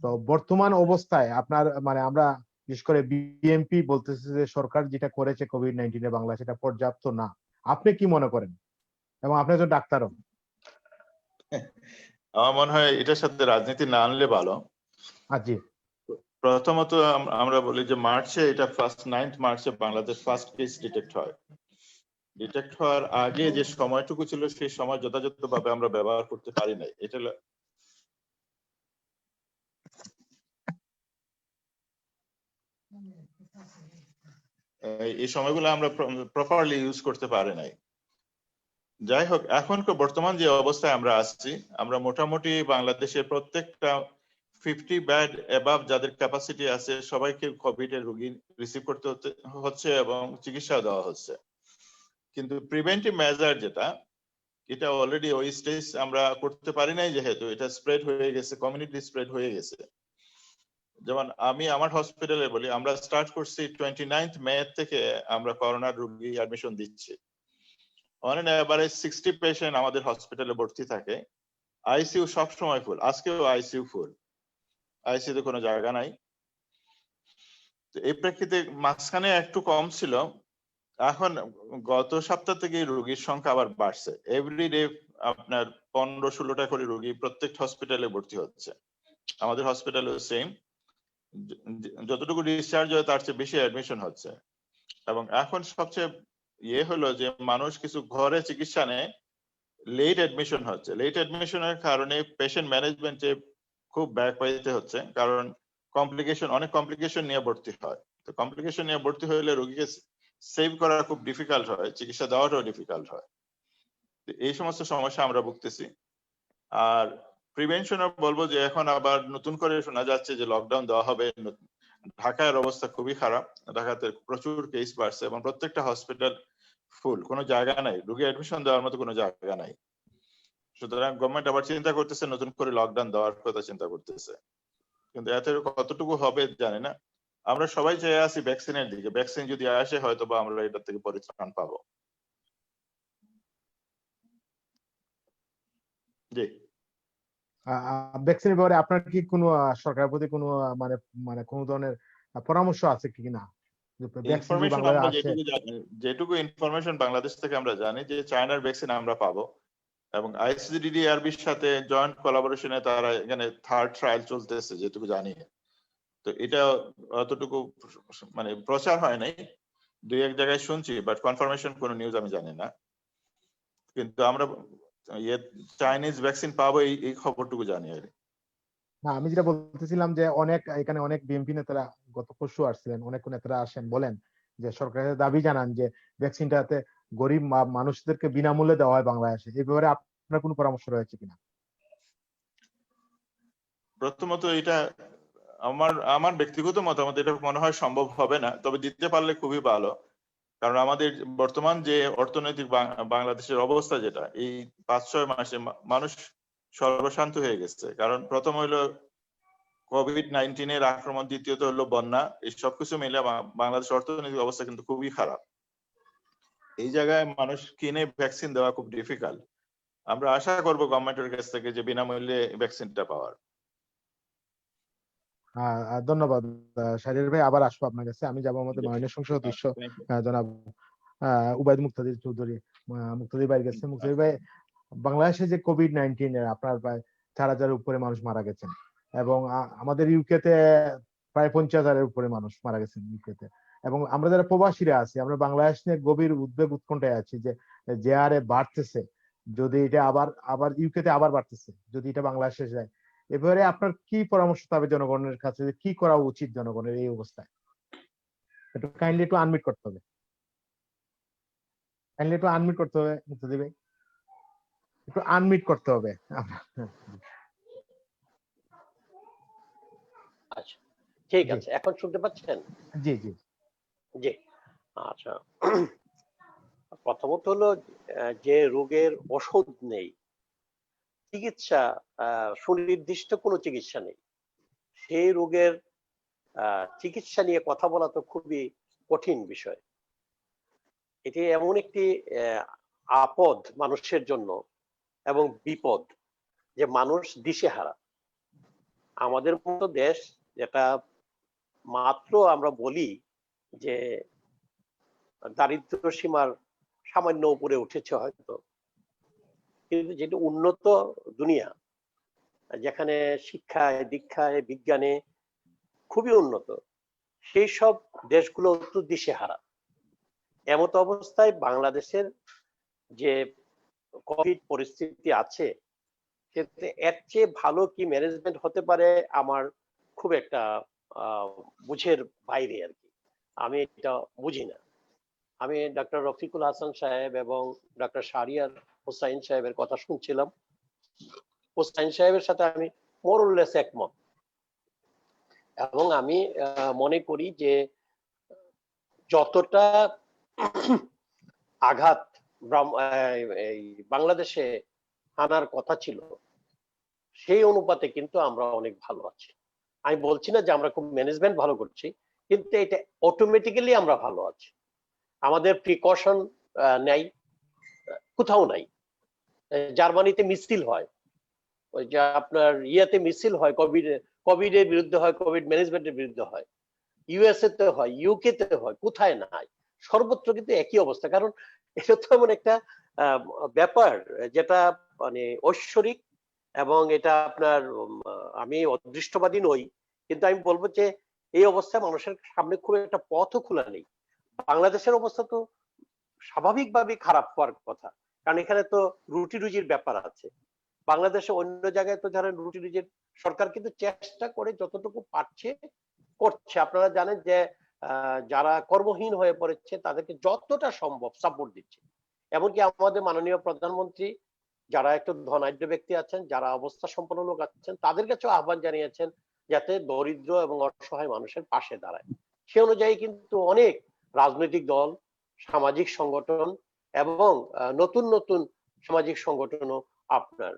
তো বর্তমান অবস্থায় আপনার মানে আমরা বিশেষ করে বিএনপি বলতেছে যে সরকার যেটা করেছে কোভিড-19 এ বাংলাদেশে এটা পর্যাপ্ত না। আপনি কি মনে করেন? এবং আপনি একজন ডাক্তারও। আমার মনে হয় এটার সাথে রাজনীতি না আনলে ভালো। জি। প্রথমত আমরা বলি যে মার্চে, এটা ফার্স্ট 9th মার্চে বাংলাদেশ ফার্স্ট কেস ডিটেক্ট হয়। ডিটেক্ট হওয়ার আগে যে সময়টুকু ছিল সেই সময় যথাযথভাবে আমরা ব্যবহার করতে পারি নাই। এটা এই সময়গুলো আমরা প্রপারলি ইউজ করতে পারি নাই। যাই হোক, এখন বর্তমান যে অবস্থায় আমরা আসছি, আমরা মোটামুটি বাংলাদেশের প্রত্যেকটা 50 বেড এবাভ যাদের ক্যাপাসিটি আছে সবাইকে কোভিড এর রোগী রিসিভ করতে হচ্ছে এবং চিকিৎসা দেওয়া হচ্ছে। কিন্তু প্রিভেন্টিভ মেজার যেটা, এটা অলরেডি ওই স্টেজ আমরা করতে পারি নাই, যেহেতু এটা স্প্রেড হয়ে গেছে, কমিউনিটি স্প্রেড হয়ে গেছে। যেমন আমি আমার হসপিটালে বলি, আমরা স্টার্ট করছি 29th মে থেকে আমরা করোনার রোগী অ্যাডমিশন দিচ্ছি। অন এন এভারেজ 60 পেশেন্ট আমাদের হসপিটালে ভর্তি থাকে। আইসিইউ সবসময় ফুল, আজকেও আইসিইউ ফুল, আইসিইউতে কোনো জায়গা নাই। তো এই প্রেক্ষিতে মাঝখানে একটু কম ছিল, এখন গত সপ্তাহ থেকে রোগীর সংখ্যা আবার বাড়ছে। এভরিডে আপনার 15-16টা করে রোগী প্রত্যেক হসপিটালে ভর্তি হচ্ছে। আমাদের হসপিটালে সেম, যতটুকু ডিসচার্জ হয় তার চেয়ে বেশি অ্যাডমিশন হচ্ছে। এবং এখন সবচেয়ে হলো যে মানুষ কিছু ঘরে চিকিৎসা নেয়, লেট অ্যাডমিশন হচ্ছে। লেট অ্যাডমিশনের কারণে পেশেন্ট ম্যানেজমেন্টে খুব ব্যাক পাইতে হচ্ছে, কারণ অনেক কমপ্লিকেশন নিয়ে ভর্তি হয়। তো কমপ্লিকেশন নিয়ে ভর্তি হলে রোগীকে সেভ করা খুব ডিফিকাল্ট হয়, চিকিৎসা দেওয়াটাও ডিফিকাল্ট হয়। এই সমস্ত সমস্যা আমরা ভুগতেছি। আর প্রিভেনশনে বলবো যে এখন আবার নতুন করে শোনা যাচ্ছে যে লকডাউন দেওয়া হবে। ঢাকার অবস্থা খুবই খারাপ, ঢাকাতে প্রচুর কেস বাড়ছে এবং প্রত্যেকটা হসপিটাল ফুল, কোনো জায়গা নাই, রোগী অ্যাডমিশন দেওয়ার মতো কোনো জায়গা নাই। সুতরাং গভর্নমেন্ট আবার চিন্তা করতেছে নতুন করে লকডাউন দেওয়ার কথা চিন্তা করতেছে, কিন্তু এতে কতটুকু হবে জানি না। আমরা সবাই চেয়ে আছি ভ্যাকসিনের দিকে, ভ্যাকসিন যদি আসে হয়তো বা আমরা এটা থেকে পরিত্রাণ পাবো। জি। ভ্যাকসিনের ব্যাপারে আপনার কি কোনো সরকারের প্রতি কোনো মানে মানে কোনো ধরনের পরামর্শ আছে কি না? ভ্যাকসিন যদি ইনফরমেশন বাংলাদেশে আমরা আসে। যেটুকু ইনফরমেশন বাংলাদেশ থেকে আমরা জানি যে চায়নার ভ্যাকসিন আমরা পাবো এবং আইসিডিডিআরবির সাথে জয়েন্ট কোলাবোরেশনে তারা এখানে থার্ড ট্রায়াল চলতেছে যেটুকু জানি। তো এটা অতটুকু মানে প্রচার হয় নাই, দুই এক জায়গায় শুনছি, বাট কনফার্মেশন কোনো নিউজ আমি জানি না। কিন্তু আমরা চাইনিজ ভ্যাকসিন পাবো এই খবরটুকু জানি আর কি। না, আমি যেটা বলতেছিলাম যে এখানে অনেক বিএনপি নেতারা গত পরশু আসছিলেন, অনেক নেতারা আসেন বলেন যে সরকারের দাবি জানান যে ভ্যাকসিনটাতে গরিব মানুষদেরকে বিনামূল্যে দেওয়া হয় বাংলাদেশে। এই ব্যাপারে আপনার কোনো পরামর্শ রয়েছে কিনা? প্রথমত এটা আমার ব্যক্তিগত মতামত, এটা মনে হয় সম্ভব হবে না, তবে দিতে পারলে খুবই ভালো। কারণ আমাদের বর্তমান যে অর্থনৈতিক বাংলাদেশের অবস্থা, যেটা এই 5-6 মাসে মানুষ সর্বশান্ত হয়ে গেছে। কারণ প্রথম হইলো কোভিড-19 এর আক্রমণ, দ্বিতীয়ত হলো বন্যা। এই সবকিছু মিলে বাংলাদেশ অর্থনৈতিক অবস্থা কিন্তু খুবই খারাপ। এই জায়গায় মানুষ কিনে ভ্যাকসিন দেওয়া খুব ডিফিকাল্ট। আমরা আশা করব গভর্নমেন্টের কাছ থেকে যে বিনামূল্যে ভ্যাকসিনটা পাওয়ার। ধন্যবাদ শাহরিয়ার ভাই, আবার আসবো আপনার কাছে। আমি যাবো আমাদের মাননীয় সংসদ সদস্য জনাব উবাইদ মুক্তাদির চৌধুরী, মুক্তাদির ভাইয়ের কাছে। মুক্তাদির ভাই, বাংলাদেশে যে কোভিড-19 এর আপনার প্রায় 4,000-এর উপরে মানুষ মারা গেছেন এবং আমাদের ইউকেতে প্রায় 50,000-এর উপরে মানুষ মারা গেছেন ইউকেতে। এবং আমরা যারা প্রবাসীরা আছি, আমরা বাংলাদেশ নিয়ে গভীর উদ্বেগ উৎকণ্ঠায় আছি যে যে হারে বাড়তেছে, যদি এটা আবার ইউকেতে আবার বাড়তেছে, যদি এটা বাংলাদেশে যায়, এবারে আপনার কি পরামর্শ পাবে জনগণের কাছে, যে কি করা উচিত জনগণের এই অবস্থায়? একটু কাইন্ডলি একটু আনমিউট করতে হবে, মুক্তাদি ভাই, একটু আনমিউট করতে হবে। আচ্ছা, ঠিক জি আছে, এখন শুনতে পাচ্ছেন? জি জি জি। আচ্ছা, প্রথমত হলো যে রোগের ওষুধ নেই, চিকিৎসা সুনির্দিষ্ট কোনো চিকিৎসা নেই, সেই রোগের চিকিৎসা নিয়ে কথা বলা তো খুবই কঠিন বিষয়। এটি এমন একটি আপদ মানুষের জন্য এবং বিপদ যে মানুষ দিশেহারা। আমাদের মতো দেশ, যেটা মাত্র আমরা বলি যে দারিদ্র সীমার সামান্য উপরে উঠেছে হয়তো, কিন্তু যেটা উন্নত দুনিয়া, যেখানে শিক্ষায়, দীক্ষায়, বিজ্ঞানে খুবই উন্নত, সেই সব দেশগুলো তো দিশেহারা। এমত অবস্থায় বাংলাদেশের যে কোভিড পরিস্থিতি আছে, সেতে এর চেয়ে ভালো কি ম্যানেজমেন্ট হতে পারে আমার খুব একটা বুঝের বাইরে আর কি। আমি এটা বুঝি না। আমি ডক্টর রফিকুল হাসান সাহেব এবং ডক্টর শাহরিয়ার হোসাইন সাহেবের কথা শুনছিলাম। হোসাইন সাহেবের সাথে আমি মোরলেস একমত, এবং আমি মনে করি যে যতটা আঘাত এই বাংলাদেশে আনার কথা ছিল, সেই অনুপাতে কিন্তু আমরা অনেক ভালো আছি। আমি বলছি না যে আমরা খুব ম্যানেজমেন্ট ভালো করছি, কিন্তু এটা অটোমেটিক্যালি আমরা ভালো আছি। আমাদের প্রিকশন নেই, কোথাও নাই। জার্মানিতে মিছিল হয়, ওই যে আপনার ইয়াতে মিছিল হয়, কোভিড এর বিরুদ্ধে হয়, কোভিড ম্যানেজমেন্টের বিরুদ্ধে হয়, ইউএসএ তে হয়, ইউকে তে হয়, কোথায় নাই? সর্বত্র কিন্তু একই অবস্থা। কারণ এটা তো এমন একটা ব্যাপার যেটা মানে ঐশ্বরিক, এবং এটা আপনার আমি অদৃষ্টবাদী নই, কিন্তু আমি বলবো যে এই অবস্থায় মানুষের সামনে খুব একটা পথও খোলা নেই। বাংলাদেশের অবস্থা তো স্বাভাবিকভাবে খারাপ হওয়ার কথা, কারণ এখানে তো রুটি রুজির ব্যাপার আছে। বাংলাদেশে অন্য জায়গায় তো ধরেন রুটি রুজির সরকার কিন্তু চেষ্টা করে যতটুকু পারছে করছে। আপনারা জানেন যে যারা কর্মহীন হয়ে পড়েছে তাদেরকে যতটা সম্ভব সাপোর্ট দিচ্ছে। এমনকি আমাদের মাননীয় প্রধানমন্ত্রী, যারা একটু ধনাঢ্য ব্যক্তি আছেন, যারা অবস্থা সম্পন্ন লোক আছেন, তাদের কাছেও আহ্বান জানিয়েছেন যাতে দরিদ্র এবং অসহায় মানুষের পাশে দাঁড়ায়। সে অনুযায়ী কিন্তু অনেক রাজনৈতিক দল, সামাজিক সংগঠন এবং নতুন নতুন সামাজিক সংগঠনও আপনার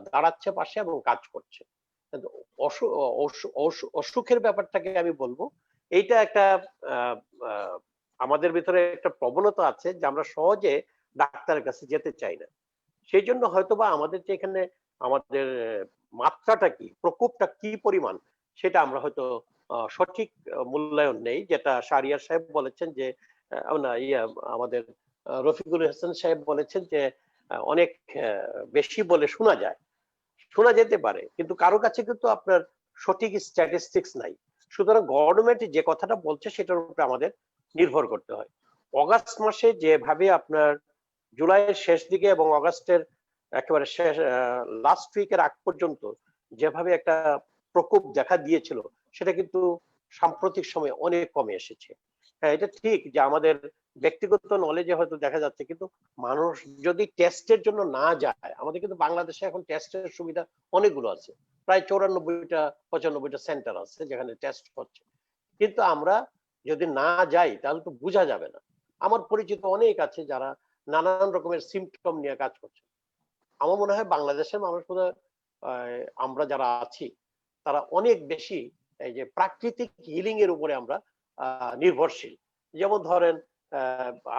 দাঁড়াচ্ছে পাশে এবং কাজ করছে। অসুখের ব্যাপারটাকে আমি বলবো, এইটা একটা আমাদের ভিতরে একটা প্রবণতা আছে যে আমরা সহজে ডাক্তারের কাছে যেতে চাই না। সেই জন্য হয়তোবা আমাদের যে এখানে আমাদের মাত্রাটা কি, প্রকোপটা কি পরিমাণ, সেটা আমরা হয়তো সঠিক মূল্যায়ন নেই। যেটা শাহরিয়ার সাহেব বলেছেন যে না আমাদের রফিকুল হাসান সাহেব বলেছেন যে অনেক বেশি বলে শোনা যায়, শোনা যেতে পারে, কিন্তু কারো কাছে কিন্তু আপনার সঠিক স্ট্যাটিস্টিক্স নাই। সুতরাং গভর্নমেন্ট যে কথাটা বলছে সেটার উপরে আমাদের নির্ভর করতে হয়। অগাস্ট মাসে যেভাবে আপনার জুলাইয়ের শেষ দিকে এবং অগাস্টের একেবারে শেষ লাস্ট উইকের আগ পর্যন্ত যেভাবে একটা প্রকোপ দেখা দিয়েছিল, সেটা কিন্তু সাম্প্রতিক সময়ে অনেক কমে এসেছে। হ্যাঁ, এটা ঠিক যে আমাদের ব্যক্তিগত নলেজে হয়তো দেখা যাচ্ছে, কিন্তু মানুষ যদি টেস্টের জন্য না যায়, আমাদের কিন্তু বাংলাদেশে এখন টেস্টের সুবিধা অনেকগুলো আছে, প্রায় 94টা 95টা সেন্টার আছে যেখানে টেস্ট হচ্ছে, কিন্তু আমরা যদি না যাই তাহলে তো বোঝা যাবে না। আমার পরিচিত অনেক আছে যারা নানান রকমের সিমটম নিয়ে কাজ করছে। আমার মনে হয় বাংলাদেশের মানুষ বোধহয় আমরা যারা আছি তারা অনেক বেশি এই যে প্রাকৃতিক হিলিং এর উপরে আমরা নির্ভরশীল। যেমন ধরেন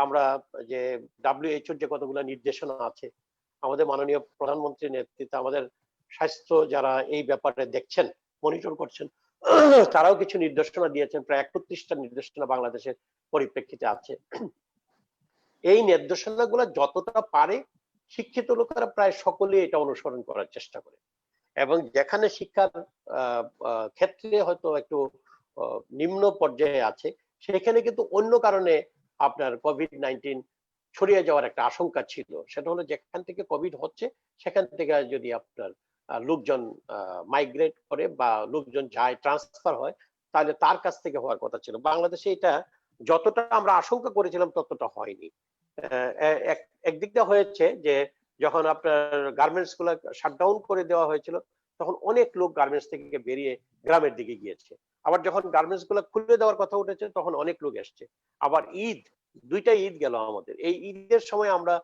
আমরা যে WHO যে কতগুলো নির্দেশনা আছে, আমাদের মাননীয় প্রধানমন্ত্রীর নেতৃত্বে আমাদের স্বাস্থ্য যারা এই ব্যাপারে দেখছেন, মনিটর করছেন, তারাও কিছু নির্দেশনা দিয়েছেন। প্রায় 31টা নির্দেশনা বাংলাদেশের পরিপ্রেক্ষিতে আছে। এই নির্দেশনাগুলো যতটা পারে শিক্ষিত লোকেরা প্রায় সকলেই এটা অনুসরণ করার চেষ্টা করে, এবং যেখানে শিক্ষার ক্ষেত্রে হয়তো একটু নিম্ন পর্যায়ে আছে, সেখানে কিন্তু অন্য কারণে আপনার COVID-19 ছড়িয়ে যাওয়ার একটা আশঙ্কা ছিল। সেটা হলো যেখান থেকে কোভিড হচ্ছে সেখান থেকে যদি আপনার লোকজন মাইগ্রেট করে বা লোকজন যায়, ট্রান্সফার হয়, তাহলে তার কাছ থেকে হওয়ার কথা ছিল। বাংলাদেশে এটা যতটা আমরা আশঙ্কা করেছিলাম ততটা হয়নি। একদিক দিয়ে হয়েছে যে যখন আপনার গার্মেন্টস গুলো শাটডাউন করে দেওয়া হয়েছিল, তখন অনেক লোক গার্মেন্টস থেকে বেরিয়ে গ্রামের দিকে গিয়েছে। আবার যখন গার্মেন্টস গুলো খুলে দেওয়ার কথা উঠেছে তখন অনেক লোক এসছে। আবার দুইটা ঈদ গেল আমাদের। এই ঈদের সময় আমরা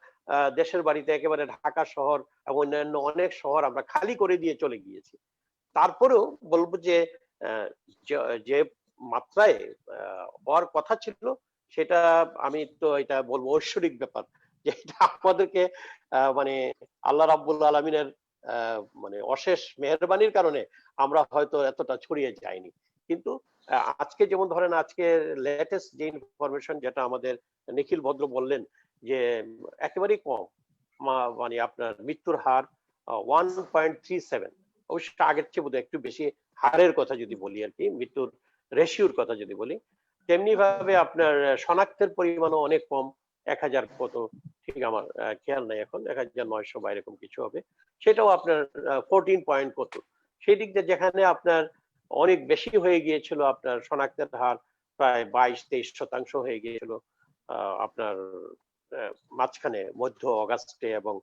দেশের বাড়িতে একেবারে ঢাকা শহর এবং অন্যান্য অনেক শহর আমরা খালি করে দিয়ে চলে গিয়েছি। তারপরেও বলবো যে যে মাত্রায় হওয়ার কথা ছিল, সেটা আমি তো এটা বলবো ঐশ্বরিক ব্যাপার, যে এটা আমাদেরকে মানে আল্লাহ রাব্বুল আলামিনের মানে অশেষ মেহেরবানির কারণে আমরা হয়তো এতটা ছড়িয়ে যাইনি। কিন্তু আজকে যেমন ধরেন আজকে লেটেস্ট যে ইনফরমেশন যেটা আমাদের নিখিল ভদ্র বললেন যে একেবারেই কম, মানে আপনার মৃত্যুর হার 1.37, অবশ্য আগের চেয়ে বোধহয় একটু বেশি হারের কথা যদি বলি আর কি, মৃত্যুর রেশিওর কথা যদি বলি, তেমনি ভাবে আপনার শনাক্তের পরিমাণও অনেক কম, 1000 কত ঠিক আমার খেয়াল নাই এখন, 1900 বা এরকম কিছু হবে, সেটাও আপনার 14 পয়েন্ট কত। সেই দিক দিয়ে যেখানে আপনার অনেক বেশি হয়ে গিয়েছিল, আপনার শনাক্তের হার প্রায় 22-23% হয়ে গিয়েছিল আপনার মাঝখানে মধ্য অগাস্টে এবং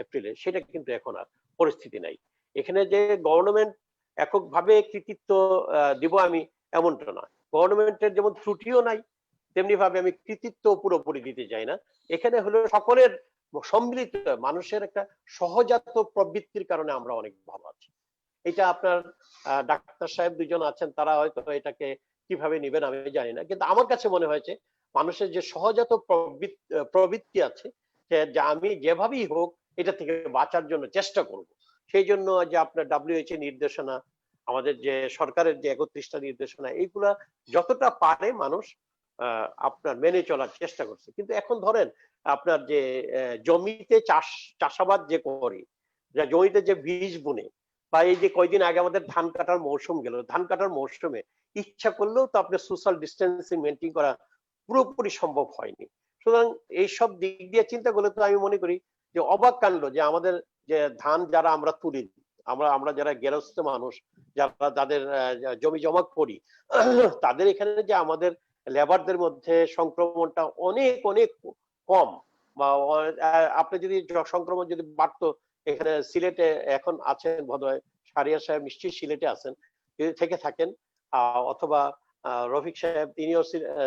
এপ্রিলে, সেটা কিন্তু এখন আর পরিস্থিতি নাই। এখানে যে গভর্নমেন্ট এককভাবে কৃতিত্ব দিব আমি এমনটা না, গভর্নমেন্টের যেমন ত্রুটিও নাই, তেমনি ভাবে আমি কৃতিত্ব পুরোপুরি দিতে চাই না। এখানে হলো সকলের সম্মিলিত মানুষের একটা সহজাত প্রবৃত্তির কারণে আমরা অনেক ভালো আছি। এটা আপনার ডাক্তার সাহেব দুজন আছেন, তারা হয়তো এটাকে কিভাবে নিবেন আমি জানি না, কিন্তু আমার কাছে মনে হয়েছে মানুষের যে সহজাত প্রবৃত্তি আছে, যে আমি যেভাবেই হোক এটা থেকে বাঁচার জন্য চেষ্টা করব। সেই জন্য যে আপনার WHO নির্দেশনা, আমাদের যে সরকারের যে 31টা নির্দেশনা, এইগুলা যতটা পারে মানুষ আপনার মেনে চলার চেষ্টা করছে। কিন্তু এখন ধরেন আপনার যে জমিতে চাষাবাদ যে করে, জমিতে যে বীজ বুনে, বা এই যে কয়দিন আগে আমাদের ধান কাটার মৌসুম গেল, ধান কাটার মৌসুমে ইচ্ছা করলেও তো আপনার সোশ্যাল ডিস্টেন্সিং মেনটেন করা পুরোপুরি সম্ভব হয়নি। সুতরাং এইসব দিক দিয়ে চিন্তা করলে তো আমি মনে করি যে অবাক কাণ্ড যে আমাদের যে ধান যারা আমরা তুলি, আমরা যারা গেরস্থ মানুষ, যারা তাদের জমি জমা করি, তাদের এখানে যে আমাদের লেবারদের মধ্যে সংক্রমণটা অনেক অনেক কম, বা আপনি যদি সংক্রমণ যদি বাড়তো, এখানে সিলেটে এখন আছেন বোধহয় শাহরিয়ার সাহেব, নিশ্চয়ই সিলেটে আছেন, যদি থেকে থাকেন, অথবা রফিক সাহেব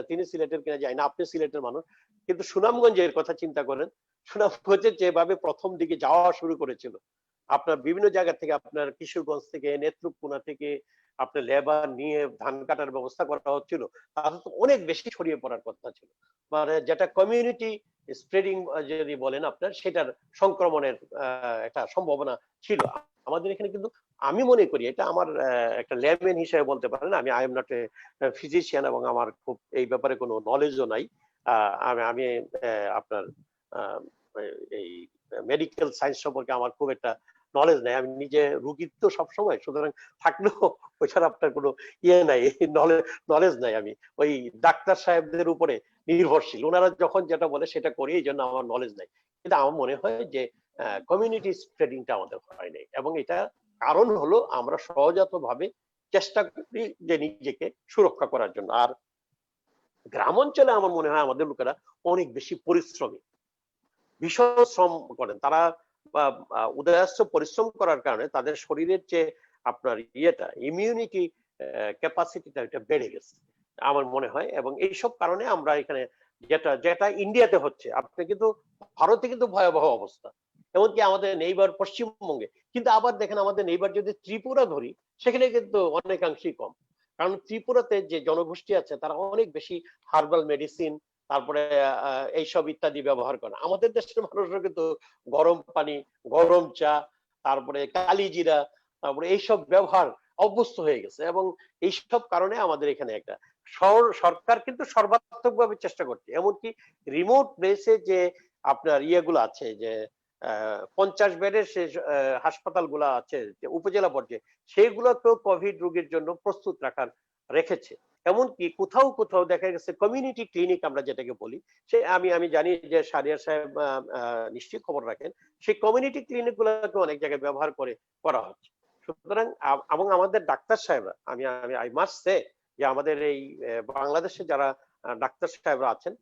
তিনি সিলেটের কিনা যায় না, আপনি সিলেটের মানুষ, কিন্তু সুনামগঞ্জের কথা চিন্তা করেন, সুনামগঞ্জের যেভাবে প্রথম দিকে যাওয়া শুরু করেছিল, আপনার বিভিন্ন জায়গা থেকে, আপনার কিশোরগঞ্জ থেকে, নেত্রকোনা থেকে আপনার লেবার নিয়ে ধান কাটার ব্যবস্থা করা হচ্ছিল, তাহলে তো অনেক বেশি ছড়িয়ে পড়ার কথা ছিল। মানে যেটা কমিউনিটি স্প্রেডিং যদি বলেন আপনার, সেটার সংক্রমণের একটা সম্ভাবনা ছিল আমাদের এখানে। কিন্তু আমি মনে করি, এটা আমার একটা ল্যামেন হিসেবে বলতে পারেন, I am not a physician এবং আমার খুব এই ব্যাপারে কোনো নলেজও নাই। আমি আপনার এই মেডিকেল সায়েন্স সম্পর্কে আমার খুব একটা নলেজ নাই। আমি নিজে রুগীর তো সবসময়, সুতরাং থাকলেও ওইখানে আপনার কোনো ইয়ে নাই, নলেজ নাই। আমি ওই ডাক্তার সাহেবদের উপরে নির্ভরশীল, ওনারা যখন যেটা বলে সেটা করি, এই জন্য আমার নলেজ নাই। কিন্তু আমার মনে হয় যে কমিউনিটি স্প্রেডিংটা আমাদের হয় নাই, এবং এটা কারণ হলো আমরা সহজাত ভাবে চেষ্টা করি যে নিজেকে সুরক্ষা করার জন্য। আর গ্রাম অঞ্চলে আমার মনে হয় আমাদের লোকেরা অনেক বেশি পরিশ্রমী, ভীষণ শ্রম করেন তারা, উদয়াস্ত পরিশ্রম করার কারণে তাদের শরীরের যে আপনার ইমিউনিটি ক্যাপাসিটিটা এটা বেড়ে গেছে আমার মনে হয়। এবং এইসব কারণে আমরা এখানে যেটা যেটা ইন্ডিয়াতে হচ্ছে, আপনি কিন্তু ভারতে কিন্তু ভয়াবহ অবস্থা, এমনকি আমাদের নেইবার পশ্চিমবঙ্গে। কিন্তু আবার দেখেন আমাদের নেইবার যদি ত্রিপুরা ধরি, সেখানে কিন্তু অনেকাংশেই কম। কারণ ত্রিপুরাতে যে জনগোষ্ঠী আছে তারা অনেক বেশি হার্বাল মেডিসিন, তারপরে এইসব ইত্যাদি ব্যবহার করে। আমাদের দেশের মানুষরা কিন্তু গরম পানি, গরম চা, তারপরে কালিজিরা, তারপরে এইসব ব্যবহার অভ্যস্ত হয়ে গেছে। এবং এইসব কারণে আমাদের এখানে একটা সরকার কিন্তু সর্বাত্মকভাবে চেষ্টা করছে, এমনকি রিমোট প্লেসে যে আপনার ইয়েগুলো আছে, যে 50 বেডের সে হাসপাতালগুলো আছে যে উপজেলা পর্যায়ে, সেইগুলোকেও কোভিড রোগীর জন্য প্রস্তুত রেখেছে। এমনকি কোথাও কোথাও দেখা গেছে কমিউনিটি ক্লিনিক আমরা যেটাকে বলি, সে আমি জানি যে শাহরিয়ার সাহেব নিশ্চয়ই খবর রাখেন, সেই কমিউনিটি ক্লিনিক গুলোকে অনেক জায়গায় ব্যবহার করা হচ্ছে। সুতরাং এবং আমাদের ডাক্তার সাহেবরা, আমি আই মাস্ট সে যে আমাদের এই বাংলাদেশে যারা ডাক্তার সাহেবরা আছেন,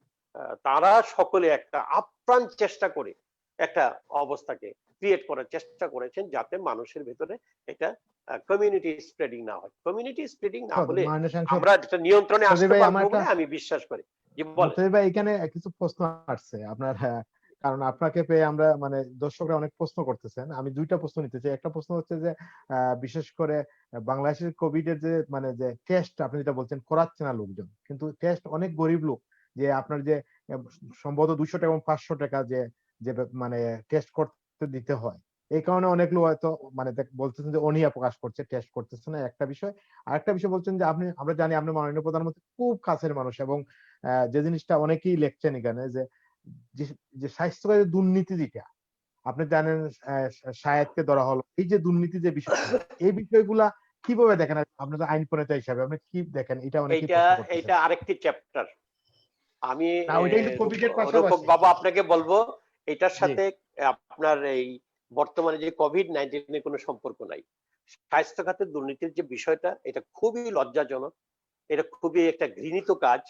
তারা সকলে একটা আপ্রাণ চেষ্টা করে একটা অবস্থাকে ক্রিয়েট করার চেষ্টা করেছেন, যাতে মানুষের ভেতরে এটা কমিউনিটি স্প্রেডিং না হয়। কমিউনিটি স্প্রেডিং না হলে আমরা এটা নিয়ন্ত্রণে আসতে পারবো বলে আমি বিশ্বাস করি। ভাই এখানে কিছু প্রশ্ন আসছে আপনার, কারণ আপনাকে পেয়ে আমরা মানে দর্শকরা অনেক প্রশ্ন করতেছেন। আমি দুইটা প্রশ্ন নিতে চাই। একটা প্রশ্ন হচ্ছে যে বিশেষ করে বাংলাদেশের কোভিড এর যে মানে যে টেস্ট আপনি যেটা বলছেন করাচ্ছে না লোকজন, কিন্তু টেস্ট অনেক গরিব লোক, যে আপনার যে সম্ভবত 200 টাকা এবং 500 টাকা যে যে মানে টেস্ট করতে দিতে হয়, এই কারণে অনেক লোক হয়তো মানে বলতেছেন যে অনীহা প্রকাশ করছে, টেস্ট করতেছে না, একটা বিষয়। আরেকটা বিষয় বলছেন যে আমরা জানি আপনি মাননীয় প্রধানমন্ত্রী খুব কাছের মানুষ, এবং যে জিনিসটা অনেকেই লেখছেন এখানে যে স্বাস্থ্য খাতে দুর্নীতি যেটা আপনি জানেন, শাহেদকে ধরা হলো, এই যে দুর্নীতি যে বিষয়, এই বিষয়গুলা কিভাবে দেখেন আপনাদের আইন প্রণেতা হিসাবে, আপনি কি দেখেন? এটা অনেকেই প্রশ্ন করতেছেন। এটা আরেকটি চ্যাপ্টার। আমি রূপক বাবা আপনাকে বলবো, এটার সাথে আপনার এই বর্তমানে যে কোভিড-19 এর কোনো সম্পর্ক নাই। স্বাস্থ্য খাতের দুর্নীতির যে বিষয়টা, এটা খুবই লজ্জাজনক, এটা খুবই একটা ঘৃণিত কাজ,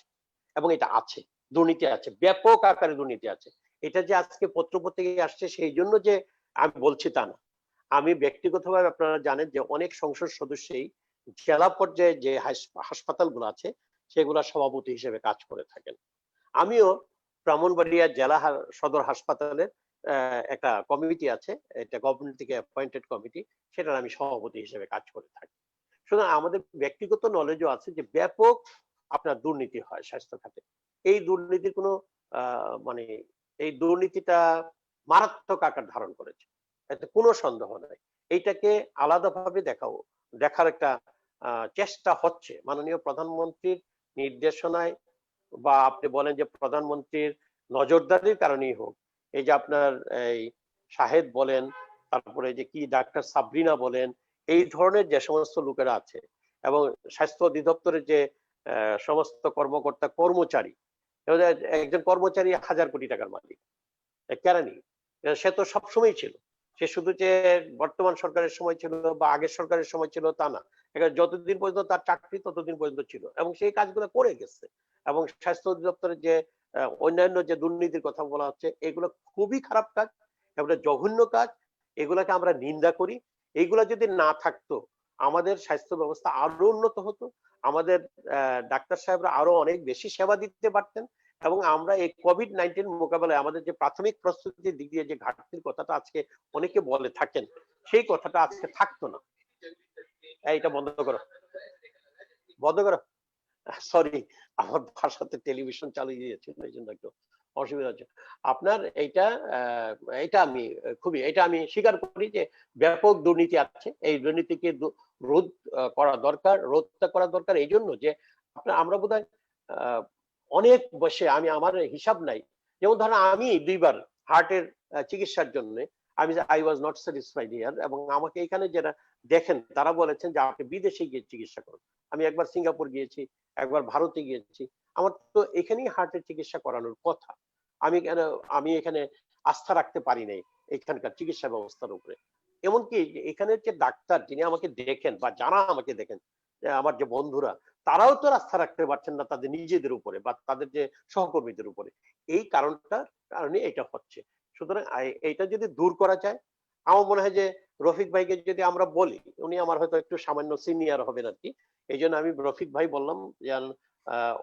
এবং এটা আছে, দুর্নীতি আছে, ব্যাপক আকারে দুর্নীতি আছে। এটা যে আজকে পত্রপত্রিকায় আসছে সেই জন্য যে আমি বলছি তা না। আমি ব্যক্তিগতভাবে, আপনারা জানেন যে অনেক সংসদ সদস্যই জেলা পর্যায়ে যে হাসপাতালগুলো আছে সেগুলা সভাপতি হিসেবে কাজ করে থাকেন। আমিও ব্রাহ্মণবাড়িয়া জেলা সদর হাসপাতালের একটা কমিটি আছে, এটা গভর্নমেন্ট থেকে অ্যাপয়েন্টেড কমিটি, সেটার আমি সভাপতি হিসেবে কাজ করে থাকি। সুতরাং আমাদের ব্যক্তিগত নলেজও আছে যে ব্যাপক আপনার দুর্নীতি হয় স্বাস্থ্য খাতে। এই দুর্নীতির কোনো মানে এই দুর্নীতিটা মারাত্মক আকার ধারণ করেছে, এতে কোনো সন্দেহ নাই। এইটাকে আলাদাভাবে দেখার একটা চেষ্টা হচ্ছে মাননীয় প্রধানমন্ত্রীর নির্দেশনায়, বা আপনি বলেন যে প্রধানমন্ত্রীর নজরদারির কারণেই হোক। এই যে আপনার এই শাহেদ বলেন, তারপরে যে কি ডাক্তার সাবরিনা বলেন, এই ধরনের যে সমস্ত লোকেরা আছে, এবং স্বাস্থ্য অধিদপ্তরের যে সমস্ত কর্মকর্তা কর্মচারী, একজন কর্মচারী 1000 কোটি টাকার মালিক, কেরানি, সে তো সবসময় ছিল। সে শুধু যে বর্তমান সরকারের সময় ছিল বা আগের সরকারের সময় ছিল তা না, যতদিন পর্যন্ত তার চাকরি ততদিন পর্যন্ত ছিল, এবং সেই কাজগুলো করে গেছে। এবং স্বাস্থ্য অধিদপ্তরের যে অন্যান্য যে দুর্নীতির কথা বলা হচ্ছে, এগুলো খুবই খারাপ কাজ, এগুলো জঘন্য কাজ, এগুলাকে আমরা নিন্দা করি। এইগুলা যদি না থাকতো, আমাদের স্বাস্থ্য ব্যবস্থা আরো উন্নত হতো, আমাদের ডাক্তার সাহেবরা আরো অনেক বেশি সেবা দিতে পারতেন, এবং আমরা এই কোভিড-19 মোকাবেলায় আমাদের যে প্রাথমিক প্রস্তুতির দিক দিয়ে যে ঘাটতির কথাটা আজকে অনেকে বলে থাকেন, সেই কথাটা আজকে থাকতো না। এইটা বন্ধ করো, বন্ধ করো, সরি, আমার বাসাতে টেলিভিশন চালু দিয়েছিল, এই জন্য একটু অসুবিধা হচ্ছে আপনার এইটা এটা আমি এটা আমি স্বীকার করি যে ব্যাপক দুর্নীতি আছে। এই দুর্নীতিকে রোধ করা দরকার, রোধটা করা দরকার এই জন্য যে আমরা বোধহয় আহ, অনেক বসে আমার হিসাব নাই, যেমন ধরেন আমি 2বার হার্টের চিকিৎসার জন্য আই ওয়াজ নট স্যাটিসফাইড ইয়ার, এবং আমাকে এখানে যারা দেখেন তারা বলেছেন যে আপনি বিদেশে গিয়ে চিকিৎসা করুন। আমি একবার সিঙ্গাপুর গিয়েছি, একবার ভারতে গিয়েছি, আমার তো এখানেই হার্টের চিকিৎসা করানোর কথা। আমি এখানে আস্থা রাখতে পারি নাই এখানকার চিকিৎসা ব্যবস্থার উপরে। এমনকি এখানে যে ডাক্তার যিনি আমাকে দেখেন বা যারা আমাকে দেখেন, আমার যে বন্ধুরা, তারাও তো আস্থা রাখতে পারছেন না তাদের নিজেদের উপরে বা তাদের যে সহকর্মীদের উপরে। এই কারণে এটা হচ্ছে। সুতরাং এইটা যদি দূর করা যায়, আমার মনে হয় যে রফিক ভাইকে যদি আমরা বলি, উনি আমার হয়তো একটু সামান্য সিনিয়র হবেন আর কি, এই জন্য আমি রফিক ভাই বললাম যে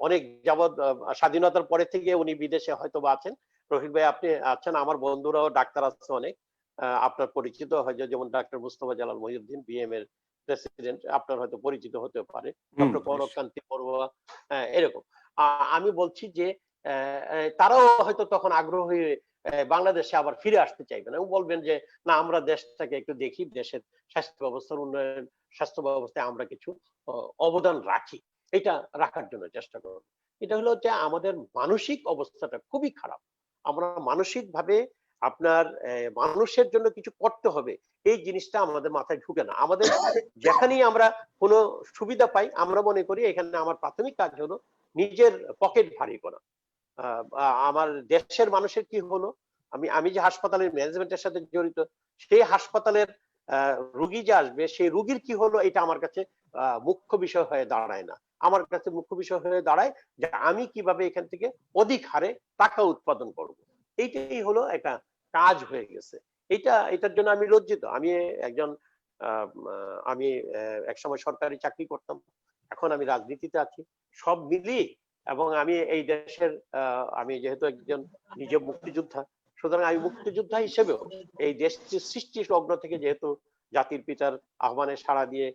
অনেক যাবৎ স্বাধীনতার পরে থেকে উনি বিদেশে হয়তো বা আছেন। রফিক ভাই আপনি আছেন, আমার বন্ধুরাও ডাক্তার আছে অনেক, আপনার পরিচিত হয়তো, যেমন ডাক্তার মুস্তফা জালাল মহিউদ্দিন বিএম এর প্রেসিডেন্ট, আপনার হয়তো পরিচিত হতে পারে, ডক্টর কনককান্তি বড়ুয়া, এরকম। আমি বলছি যে তারাও হয়তো তখন আগ্রহী বাংলাদেশে আবার ফিরে আসতে চাইবেন এবং বলবেন যে না, আমরা দেশটাকে একটু দেখি, দেশের স্বাস্থ্য ব্যবস্থার উন্নয়ন, স্বাস্থ্য ব্যবস্থায় আমরা কিছু অবদান রাখি, এটা রাখার জন্য চেষ্টা করব। এটা হলো যে আমাদের মানসিক অবস্থাটা খুবই খারাপ। আমরা মানসিক ভাবে আপনার মানুষের জন্য কিছু করতে হবে, এই জিনিসটা আমাদের মাথায় ঢুকে না। আমাদের যেখানেই আমরা কোনো সুবিধা পাই, আমরা মনে করি এখানে আমার প্রাথমিক কাজ হলো নিজের পকেট ভারী করা। আমার দেশের মানুষের কি হলো, আমি যে হাসপাতালের ম্যানেজমেন্টের সাথে জড়িত, সেই হাসপাতালের রুগী যে আসবে সেই রুগীর কি হলো, এটা আমার কাছে মুখ্য বিষয় হয়ে দাঁড়ায় না। আমার কাছে মুখ্য বিষয় হয়ে দাঁড়ায় যে আমি কিভাবে এখান থেকে অধিক হারে টাকা উৎপাদন করব। এইটাই হলো একটা কাজ হয়ে গেছে। এটার জন্য আমি লজ্জিত। একজন আমি একসময় সরকারি চাকরি করতাম, এখন আমি রাজনীতিতে আছি, সব মিলিয়ে। এবং আমি এই দেশের আমি যেহেতু একজন নিজে মুক্তিযোদ্ধা, সুতরাং আমি মুক্তিযোদ্ধা হিসেবেও এই দেশটির সৃষ্টি লগ্ন থেকে, যেহেতু জাতির পিতার আহ্বানে সাড়া দিয়ে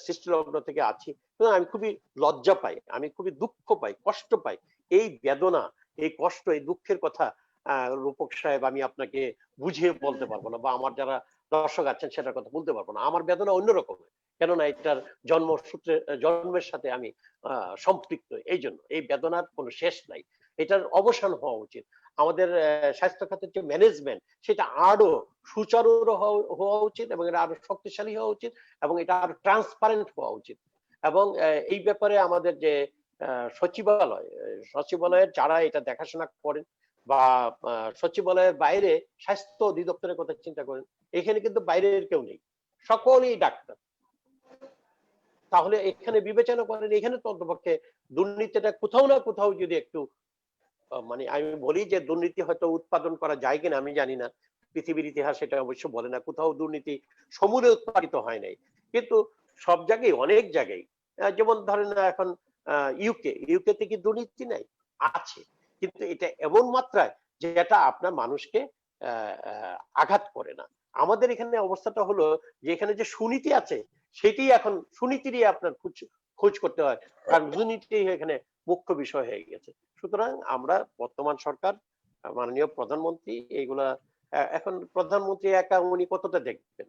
সৃষ্টি লগ্ন থেকে আছি, সুতরাং আমি খুবই লজ্জা পাই, আমি খুবই দুঃখ পাই, কষ্ট পাই। এই বেদনা, এই কষ্ট, এই দুঃখের কথা রূপক সাহেব আমি আপনাকে বুঝিয়ে বলতে পারবো না, বা আমার যারা দর্শক আছেন সেটার কথা বলতে পারবো না। আমার বেদনা অন্যরকম, কেননা এটার জন্মের সাথে আমি সম্পৃক্ত। এই জন্য এই বেদনার কোনো শেষ নাই, এটার অবসান হওয়া উচিত। আমাদের স্বাস্থ্য খাতের যে ম্যানেজমেন্ট, সেটা আরো সুচারু হওয়া উচিত, এবং এটা আরো শক্তিশালী হওয়া উচিত, এবং এটা আরো ট্রান্সপারেন্ট হওয়া উচিত। এবং এই ব্যাপারে আমাদের যে সচিবালয়ের যারা এটা দেখাশোনা করেন, বা সচিবালয়ের বাইরে স্বাস্থ্য অধিদপ্তরের কথা চিন্তা করেন, এখানে কিন্তু বাইরের কেউ নেই, সকলেই ডাক্তার। তাহলে এখানে বিবেচনা করেন, এখানে তো অন্তপক্ষে দুর্নীতিটা কোথাও না কোথাও যদি একটু মানে আমি বলি যে দুর্নীতি হয়তো উৎপাদন করা যায় কিনা আমি জানি না, পৃথিবীর ইতিহাস এটা অবশ্য বলে না কোথাও দুর্নীতি সমূলে উৎপাদিত হয় নাই, কিন্তু সব জায়গায়, অনেক জায়গায়, যেমন ধরেন এখন ইউকে তে কি দুর্নীতি নাই? আছে, কিন্তু এটা এমন মাত্রায় যেটা আপনার মানুষকে আঘাত করে না। আমাদের এখানে অবস্থাটা হলো যে এখানে যে সুনীতি আছে, সেটি এখন সুনীতিরই আপনার খোঁজ করতে হয়, কারণ দুর্নীতি এখানে মুখ্য বিষয় হয়ে গেছে। সুতরাং আমরা বর্তমান সরকার, মাননীয় প্রধানমন্ত্রী, এইগুলা এখন প্রধানমন্ত্রী একা উনি কতটা দেখবেন,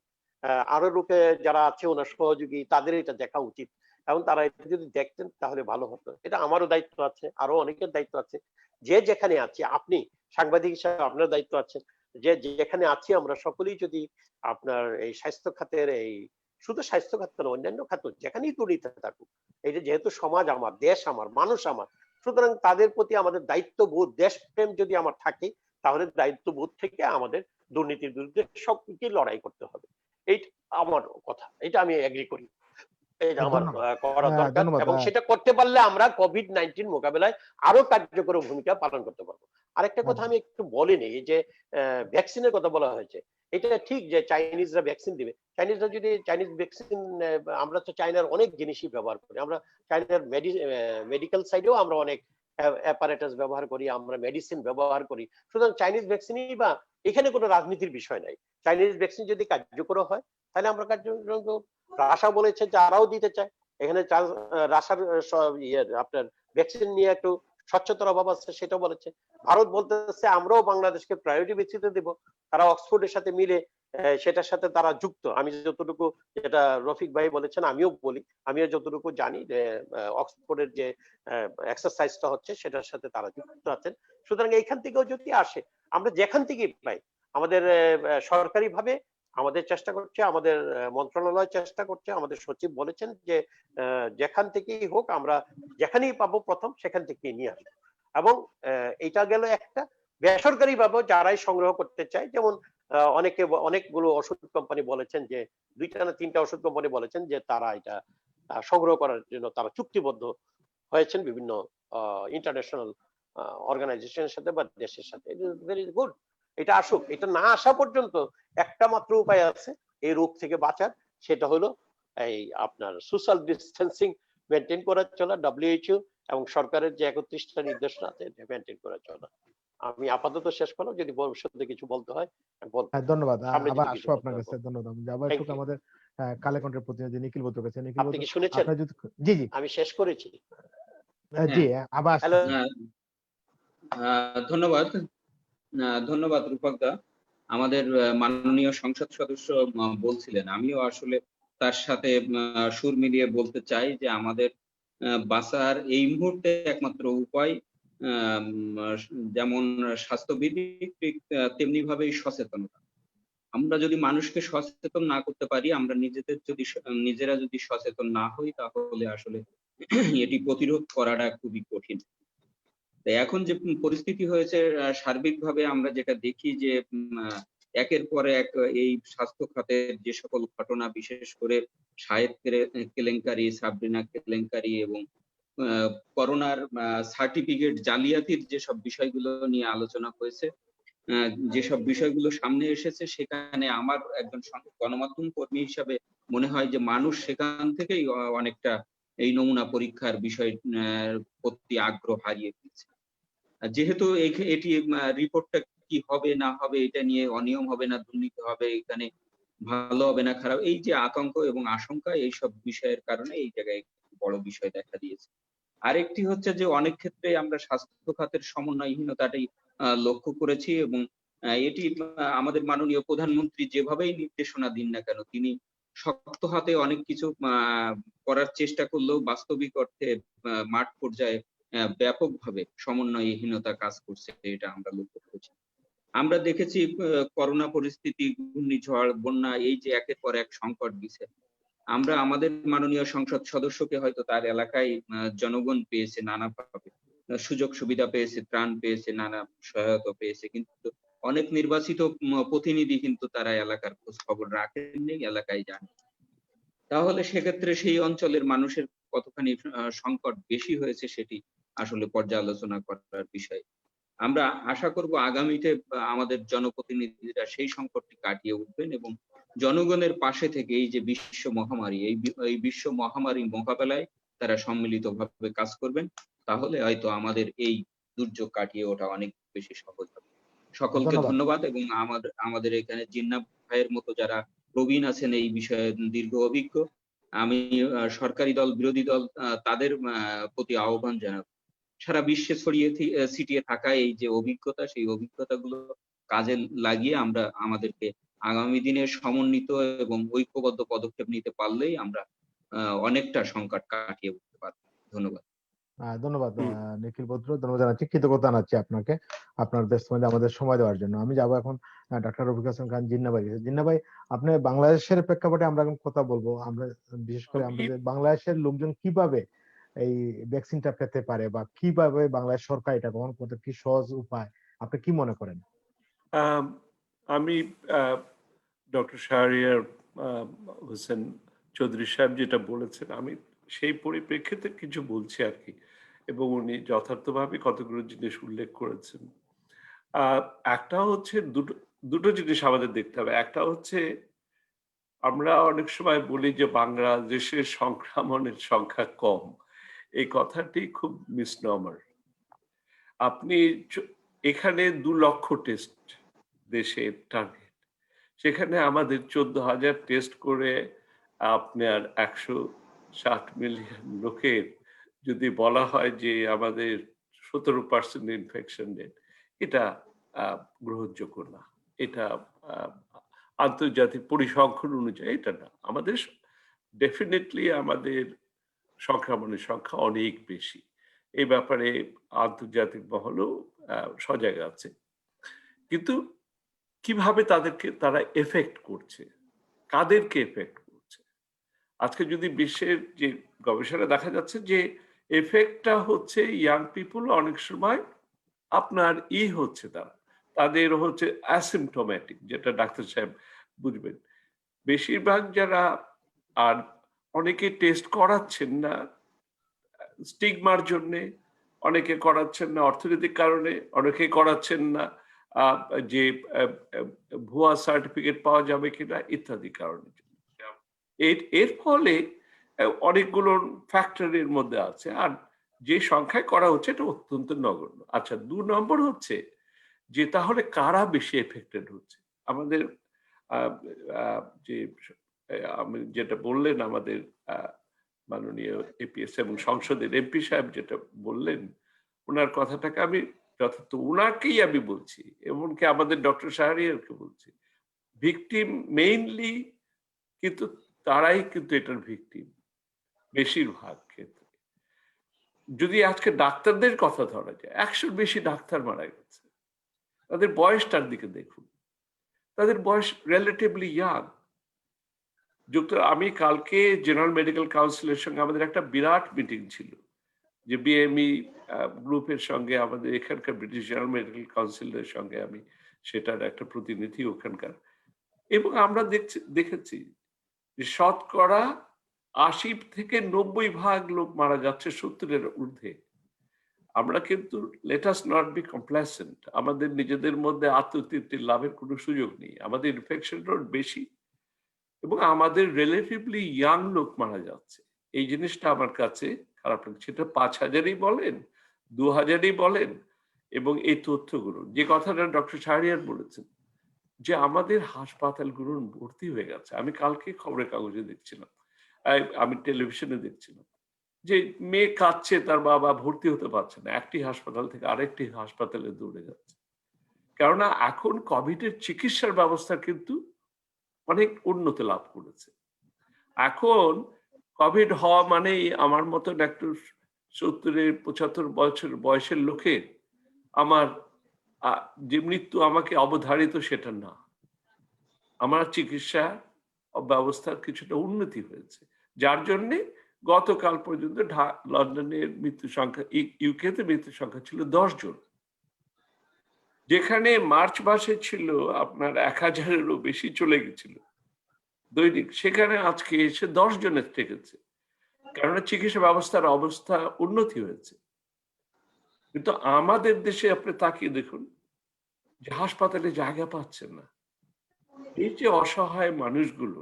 আরো লোকে যারা আছে ওনার সহযোগী, তাদের এটা দেখা উচিত, এবং তারা এটা যদি দেখতেন তাহলে ভালো হতো। এটা আমারও দায়িত্ব আছে, আরো অনেকের দায়িত্ব আছে, যে যেখানে আছি, আপনি সাংবাদিক হিসাবে আপনার দায়িত্ব আছে, যে যেখানে আছি আমরা সকলেই যদি আপনার এই স্বাস্থ্য খাতের, এই শুধু স্বাস্থ্য খাত কেন, অন্যান্য খাত যেখানেই দুর্নীতি থাকুক, এটা যেহেতু সমাজ আমার, দেশ আমার, মানুষ আমার, সুতরাং তাদের প্রতি আমাদের দায়িত্ববোধ, দেশপ্রেম যদি আমার থাকে, তাহলে দায়িত্ববোধ থেকে আমাদের দুর্নীতির বিরুদ্ধে সবকে লড়াই করতে হবে। এই আমার কথা, এটা আমি এগ্রি করি, এটা আমার করা দরকার, ধন্যবাদ। এবং সেটা করতে পারলে আমরা কোভিড-19 মোকাবেলায় আরো কার্যকর ভূমিকা পালন করতে পারবো। আরেকটা কথা আমি একটু বলিনি, এই যে ভ্যাকসিনের কথা বলা হয়েছে, এটা ঠিক যে চাইনিজরা ভ্যাকসিন দিবে। চাইনিজ ভ্যাকসিন, আমরা তো চায়নার অনেক জিনিসই ব্যবহার করি, আমরা চায়নার মেডিকেল সাইডেও আমরা অনেক অ্যাপারেটাস ব্যবহার করি, আমরা মেডিসিন ব্যবহার করি। সুতরাং চাইনিজ ভ্যাকসিনই বা এখানে কোনো রাজনীতির বিষয় নাই। চাইনিজ ভ্যাকসিন যদি কার্যকর হয় তাহলে আমরা কার্যকর, রাশা বলেছে যে আরাও দিতে চায়, এখানে রাশার আপনার ভ্যাকসিন নিয়ে একটু স্বচ্ছতার অভাব আছে সেটা বলেছে। ভারত বলতেছে আমরাও বাংলাদেশকে প্রায়োরিটি ভিত্তিতে দেব। তারা অক্সফোর্ডের সাথে মিলে সেটার সাথে তারা যুক্ত। আমি যতটুকু, যেটা রফিক ভাই বলেছেন আমিও বলি, আমিও যতটুকু জানি যে অক্সফোর্ডের যে এক্সারসাইজটা হচ্ছে সেটার সাথে তারা যুক্ত আছেন। সুতরাং এইখান থেকেও যদি আসে, আমরা যেখান থেকেই পাই, আমাদের সরকারি ভাবে আমাদের চেষ্টা করছে, আমাদের মন্ত্রণালয় চেষ্টা করছে, আমাদের সচিব বলেছেন যে যেখান থেকেই হোক আমরা যেখানেই পাবো প্রথম সেখান থেকেই নিয়ে আসবো। এবং এটা গেল একটা। বেসরকারি ভাবে যারাই সংগ্রহ করতে চায়, যেমন অনেকগুলো ওষুধ কোম্পানি বলেছেন যে 2টা না 3টা ওষুধ কোম্পানি বলেছেন যে তারা এটা সংগ্রহ করার জন্য তারা চুক্তিবদ্ধ হয়েছেন বিভিন্ন ইন্টারন্যাশনাল অর্গানাইজেশনের সাথে বা দেশের সাথে। Very good. এটা আসুক। এটা না আসা পর্যন্ত একটা মাত্র উপায় আছে এই রোগ থেকে বাঁচার, সেটা হলো এই আপনার সোশ্যাল ডিস্টেন্সিং মেনটেন করে চলা, WHO এবং সরকারের যে 31টা নির্দেশনা আছে এটা মেনটেন করে চলা। আমি আপাতত শেষ করলাম, যদি ভবিষ্যতে কিছু বলতে হয় বলবো। ধন্যবাদ। সামনে আবার যদি কিছু আসবো বলতে আপনার হয় কাছে। বলবো। ধন্যবাদ। আমি যাবো থ্যাংক একটু ইউ। আমাদের কালেকন্ঠের প্রতিনিধি নিখিল বন্ধুর কাছে। নিখিল আপনি বন্ধু, কি শুনেছেন? আপনার যদি জি জি আমি শেষ করেছি। জি হ্যাঁ, আবার হ্যালো। আসতেছি। ধন্যবাদ। ধন্যবাদ রূপক দা। আমাদের মাননীয় সংসদ সদস্য বলছিলেন, আমিও আসলে তার সাথে সুর মিলিয়ে বলতে চাই যে আমাদের বাঁচার এই মুহূর্তে একমাত্র উপায় আম, যেমন স্বাস্থ্যবিধি ঠিক তেমনি ভাবেই সচেতনতা। আমরা যদি মানুষকে সচেতন না করতে পারি, আমরা নিজেরা যদি সচেতন না হই, তাহলে আসলে এটি প্রতিরোধ করাটা খুবই কঠিন। তো এখন যে পরিস্থিতি হয়েছে, সার্বিকভাবে আমরা যেটা দেখি যে একের পর এক এই স্বাস্থ্য খাতের যে সকল ঘটনা, বিশেষ করে শাহেদ কেলেঙ্কারি, সাবরিনা কেলেঙ্কারি এবং করোনার সার্টিফিকেট জালিয়াতির যেসব বিষয়গুলো নিয়ে আলোচনা হয়েছে, যেসব বিষয়গুলো সামনে এসেছে, সেখানে আমার একজন গণমাধ্যম কর্মী হিসাবে মনে হয় যে মানুষ সেখান থেকেই অনেকটা এই নমুনা পরীক্ষার বিষয় প্রতি আগ্রহ হারিয়ে ফেলছে। যেহেতু এটি রিপোর্টটা কি হবে না হবে, এটা নিয়ে অনিয়ম হবে না দুর্নীতি হবে, এখানে ভালো হবে না খারাপ, এই যে আতঙ্ক এবং আশঙ্কা, এইসব বিষয়ের কারণে এই জায়গায় বড় বিষয় দেখা দিয়েছে। আরেকটি হচ্ছে যে অনেক ক্ষেত্রে আমরা স্বাস্থ্য খাতের সমন্বয়হীনতাটাই লক্ষ্য করেছি, এবং এটি আমাদের মাননীয় প্রধানমন্ত্রী যেভাবেই নির্দেশনা দিন না কেন, তিনি শক্ত হাতে অনেক কিছু করার চেষ্টা করলেও বাস্তবিক অর্থে মাঠ পর্যায়ে ব্যাপকভাবে সমন্বয়হীনতা কাজ করছে, এটা আমরা লক্ষ্য করেছি। আমরা দেখেছি করোনা পরিস্থিতি, ঘূর্ণিঝড়, বন্যা, এই যে একের পর এক সংকট দিছে, আমরা আমাদের মাননীয় সংসদ সদস্যকে হয়তো তার এলাকায় জনগণ পেয়েছে নানাভাবে, সুযোগ সুবিধা পেয়েছে, ত্রাণ পেয়েছে, নানা সহায়তা পেয়েছে, কিন্তু অনেক নির্বাচিত প্রতিনিধি কিন্তু তারা এলাকার খোঁজ খবর রাখেননি, এলাকায় যান। তাহলে সেক্ষেত্রে সেই অঞ্চলের মানুষের কতখানি সংকট বেশি হয়েছে সেটি আসলে পর্যালোচনা করার বিষয়। আমরা আশা করব আগামীতে আমাদের জনপ্রতিনিধিরা সেই সংকটটি কাটিয়ে উঠবেন এবং জনগণের পাশে থেকে এই যে বিশ্ব মহামারী, এই বিশ্ব মহামারী মোকাবেলায় তারা সম্মিলিতভাবে কাজ করবেন। তাহলে হয়তো আমাদের এই দুর্যোগ কাটিয়ে ওঠা অনেক বেশি সহজ হবে। সকলকে ধন্যবাদ। ধন্যবাদ। এবং আমাদের এখানে জিন্নাহ ভাইয়ের মতো যারা প্রবীণ আছেন এই বিষয়ে, দীর্ঘ অভিজ্ঞ, আমি সরকারি দল বিরোধী দল তাদের প্রতি আহ্বান জানাবো, সারা বিশ্বে ছড়িয়ে ছিটিয়ে থাকা এই যে অভিজ্ঞতা, সেই অভিজ্ঞতাগুলো কাজে লাগিয়ে আমরা আমাদেরকে আগামী দিনে সমন্বিত এবং ঐক্যবদ্ধ পদক্ষেপ নিতে পারলেই আমরা অনেকটা সংকট কাটিয়ে উঠতে পারবো। ধন্যবাদ। ধন্যবাদ হুম। নিখিল বদ্র, ধন্যবাদ জানাচ্ছি, কৃতজ্ঞতা জানাচ্ছি আপনাকে আপনার ব্যস্ত মধ্যে আমাদের সময় দেওয়ার জন্য। আমি যাবো এখন ডাক্তার রফিক হাসান খান জিন্নাহ ভাই। জিন্নাহ ভাই, আপনি বাংলাদেশের প্রেক্ষাপটে আমরা এখন কথা বলবো। আমরা বিশেষ করে আমরা যে বাংলাদেশের লোকজন কিভাবে এই ভ্যাকসিনটা পেতে পারে বা কিভাবে বাংলাদেশ সরকার এটা গ্রহণ করতে, কি সহজ উপায় আপনি কি মনে করেন? আমি ডক্টর শাহরিয়ার হোসেন চৌধুরী সাহেব যেটা বলেছেন, আমি সেই পরিপ্রেক্ষিতে কিছু বলছি আর কি, এবং উনি যথার্থভাবে কতগুলো জিনিস উল্লেখ করেছেন। একটা হচ্ছে দুটো জিনিস আমাদের দেখতে হবে। একটা হচ্ছে আমরা অনেক সময় বলি যে বাংলাদেশের সংক্রমণের সংখ্যা কম। এই কথাটি খুব মিসনমার। আপনি এখানে 2 লক্ষ টেস্ট দেশের টার্গেট, সেখানে আমাদের 14,000 টেস্ট করে আপনার 160 মিলিয়ন লোকের যদি বলা হয় যে আমাদের 17% ইনফেকশন রেট, এটা গ্রহণযোগ্য না। এটা আন্তর্জাতিক পরিসংখ্যান অনুযায়ী এটা না। আমাদের ডেফিনেটলি আমাদের সংক্রমণের সংখ্যা অনেক বেশি। এই ব্যাপারে আন্তর্জাতিক মহলও সজাগ আছে। কিন্তু কিভাবে তারা এফেক্ট করছে, কাদেরকে এফেক্ট করছে? আজকে যদি বিশ্বের যে গবেষণা দেখা যাচ্ছে যে এফেক্টটা হচ্ছে ইয়াং পিপল, অনেক সময় আপনার হচ্ছে তাদের হচ্ছে অ্যাসিমটোম্যাটিক, যেটা ডাক্তার সাহেব বুঝবেন। বেশিরভাগ যারা, আর অনেকে টেস্ট করাচ্ছেন না স্টিগমার জন্যে, অনেকে করাচ্ছেন না অর্থনৈতিক কারণে, অনেকে করাচ্ছেন না যে ভুয়া সার্টিফিকেট পাওয়া যাবে কিনা ইত্যাদি কারণে। এর ফলে অনেকগুলো ফ্যাক্টরের মধ্যে আছে, আর যে সংখ্যায় করা হচ্ছে এটা অত্যন্ত নগণ্য। আচ্ছা, 2 নম্বর হচ্ছে যে তাহলে কারা বেশি এফেক্টেড হচ্ছে? আমাদের যে আমি যেটা বললেন, আমাদের মাননীয় এপিএস এবং সংসদের এমপি সাহেব যেটা বললেন, ওনার কথাটাকে আমি যথার্থ, ওনাকেই আমি বলছি, এমনকি আমাদের ডক্টর শাহরিয়ারকে বলছি, ভিকটিম মেইনলি কিন্তু তারাই কিন্তু এটার ভিকটিম বেশিরভাগ ক্ষেত্রে। যদি আজকে ডাক্তারদের কথা ধরা যায়, 100 বেশি ডাক্তার মারা গেছে। তাদের বয়সটার দিকে দেখুন, তাদের বয়স রিলেটিভলি ইয়াং। আমি কালকে জেনারেল মেডিকেল কাউন্সিলের সঙ্গে আমাদের একটা বিরাট মিটিং ছিল, যে বিএমই গ্রুপের সঙ্গে আমাদের এখানকার ব্রিটিশ জেনারেল মেডিকেল কাউন্সিলের সঙ্গে আমি সেটার একটা প্রতিনিধি ওখানকার, এবং আমরা দেখেছি যে শতকরা 80 থেকে 90% লোক মারা যাচ্ছে 70-এর ঊর্ধ্বে। আমরা কিন্তু let us not be complacent, আমাদের নিজেদের মধ্যে আত্মতৃপ্তি লাভের কোনো সুযোগ নেই। আমাদের ইনফেকশন রেট বেশি এবং আমাদের রিলেটিভলি ইয়াং লোক মারা যাচ্ছে। এই জিনিসটা আমার কাছে খারাপ লাগছে। সেটা 5000-ই বলেন, 2000-ই বলেন, এবং এই তথ্যগুলো, যে কথাটা ডক্টর শাহরিয়ার বলেছেন যে আমাদের হাসপাতালগুলো ভর্তি হয়ে গেছে। আমি কালকে খবরের কাগজে দেখছিলাম, আমি টেলিভিশনে দেখছিলাম যে মেয়ে কাঁদছে, তার বাবা ভর্তি হতে পারছে না, একটি হাসপাতাল থেকে আরেকটি হাসপাতালে দৌড়ে যাচ্ছে। কেননা এখন কোভিডের চিকিৎসার ব্যবস্থা কিন্তু অনেক উন্নতি লাভ করেছে। এখন কোভিড হওয়া মানেই আমার মতন একটু 70-75 বছর বয়সের লোকের আমার যে মৃত্যু আমাকে অবধারিত, সেটা না। আমার চিকিৎসা ব্যবস্থার কিছুটা উন্নতি হয়েছে, যার জন্যে গতকাল পর্যন্ত লন্ডনের মৃত্যু সংখ্যা, ইউকেতে মৃত্যু সংখ্যা ছিল 10 জন, যেখানে মার্চ মাসে ছিল আপনার 1000-এরও বেশি চলে গেছিল দৈনিক, সেখানে আজকে এসে 10 জনের থেকেছে। কারণ চিকিৎসা ব্যবস্থার অবস্থা উন্নতি হয়েছে। কিন্তু আমাদের দেশে আপনি তাকিয়ে দেখুন যে হাসপাতালে জায়গা পাচ্ছেন না। এই যে অসহায় মানুষগুলো,